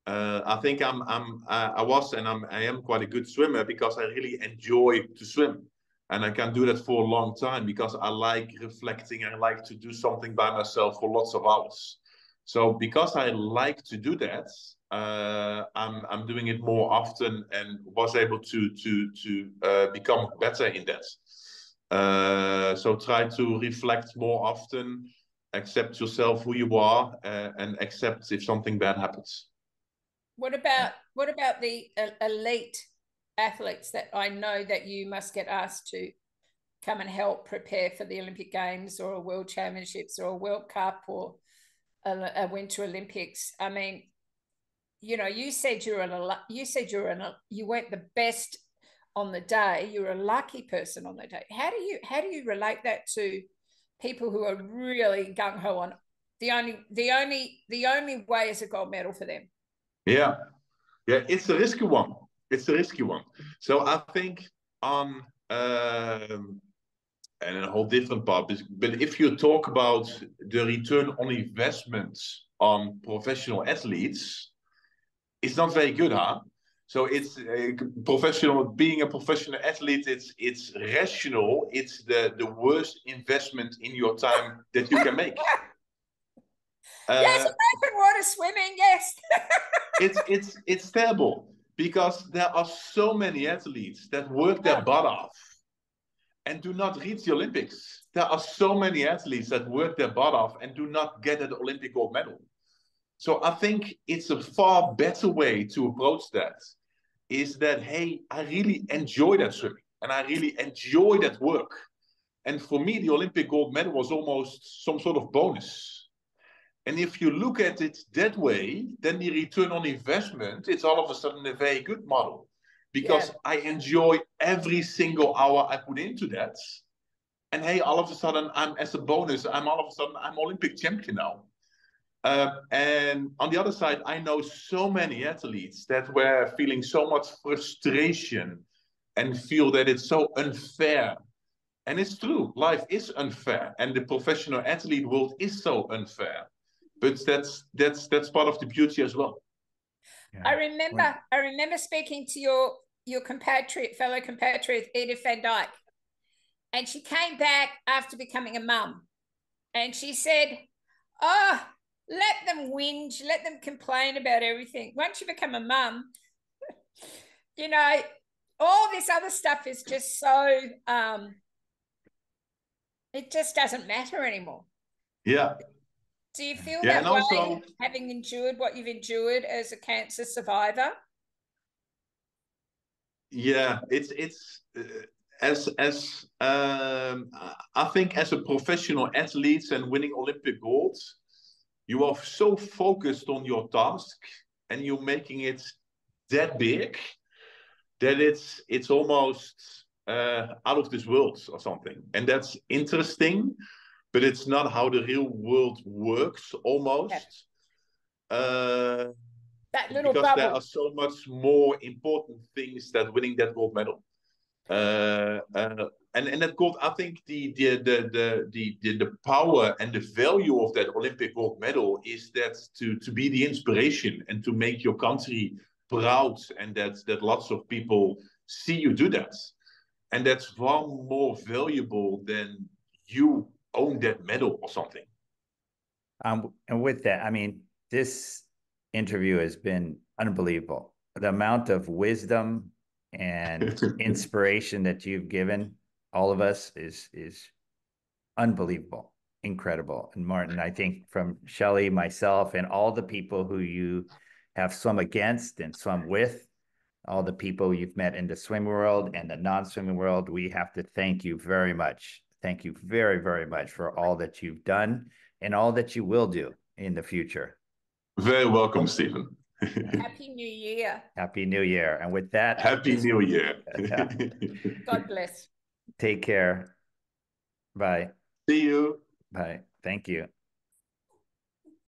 I think I am quite a good swimmer because I really enjoy to swim. And I can do that for a long time because I like reflecting. I like to do something by myself for lots of hours. So because I like to do that, I'm doing it more often and was able to become better in that. So try to reflect more often, accept yourself who you are, and accept if something bad happens. What about the elite athletes that I know that you must get asked to come and help prepare for the Olympic Games or a World Championships or a World Cup or a Winter Olympics? I mean, you know, you said you weren't the best on the day. You're a lucky person on the day. How do you relate that to people who are really gung ho on the only way is a gold medal for them? Yeah, it's a risky one. It's a risky one. So I think on and a whole different part, but if you talk about the return on investments on professional athletes, it's not very good, huh? So it's being a professional athlete. It's rational. It's the worst investment in your time that you can make. Yes, open water swimming. Yes. it's terrible because there are so many athletes that work their butt off and do not reach the Olympics. There are so many athletes that work their butt off and do not get an Olympic gold medal. So I think it's a far better way to approach that. Is that, hey, I really enjoy that swimming and I really enjoy that work. And for me, the Olympic gold medal was almost some sort of bonus. And if you look at it that way, then the return on investment, it's all of a sudden a very good model. Because I enjoy every single hour I put into that. And hey, all of a sudden, I'm Olympic champion now. And on the other side, I know so many athletes that were feeling so much frustration and feel that it's so unfair. And it's true, life is unfair. And the professional athlete world is so unfair. But that's part of the beauty as well. Yeah. I remember speaking to your fellow compatriot Edith van Dyke, and she came back after becoming a mum, and she said, "Oh, let them whinge, let them complain about everything. Once you become a mum, you know, all this other stuff is just so it just doesn't matter anymore." Yeah. Do you feel that way, also, having endured what you've endured as a cancer survivor? Yeah, I think as a professional athlete and winning Olympic gold, you are so focused on your task and you're making it that big that it's almost out of this world or something, and that's interesting. But it's not how the real world works, almost. That little because bubble. There are so much more important things than winning that gold medal. And that gold, I think the power and the value of that Olympic gold medal is that to be the inspiration and to make your country proud, and that lots of people see you do that. And that's far more valuable than you own that medal or something. And with that, I mean, this interview has been unbelievable. The amount of wisdom and inspiration that you've given all of us is unbelievable, incredible. And Maarten, I think from Shelley, myself, and all the people who you have swum against and swum with, all the people you've met in the swimming world and the non-swimming world, we have to thank you very much. Thank you very, very much for all that you've done and all that you will do in the future. Very welcome, Stephen. Happy New Year. Happy New Year. And with that, Happy New Year. God bless. Take care. Bye. See you. Bye. Thank you.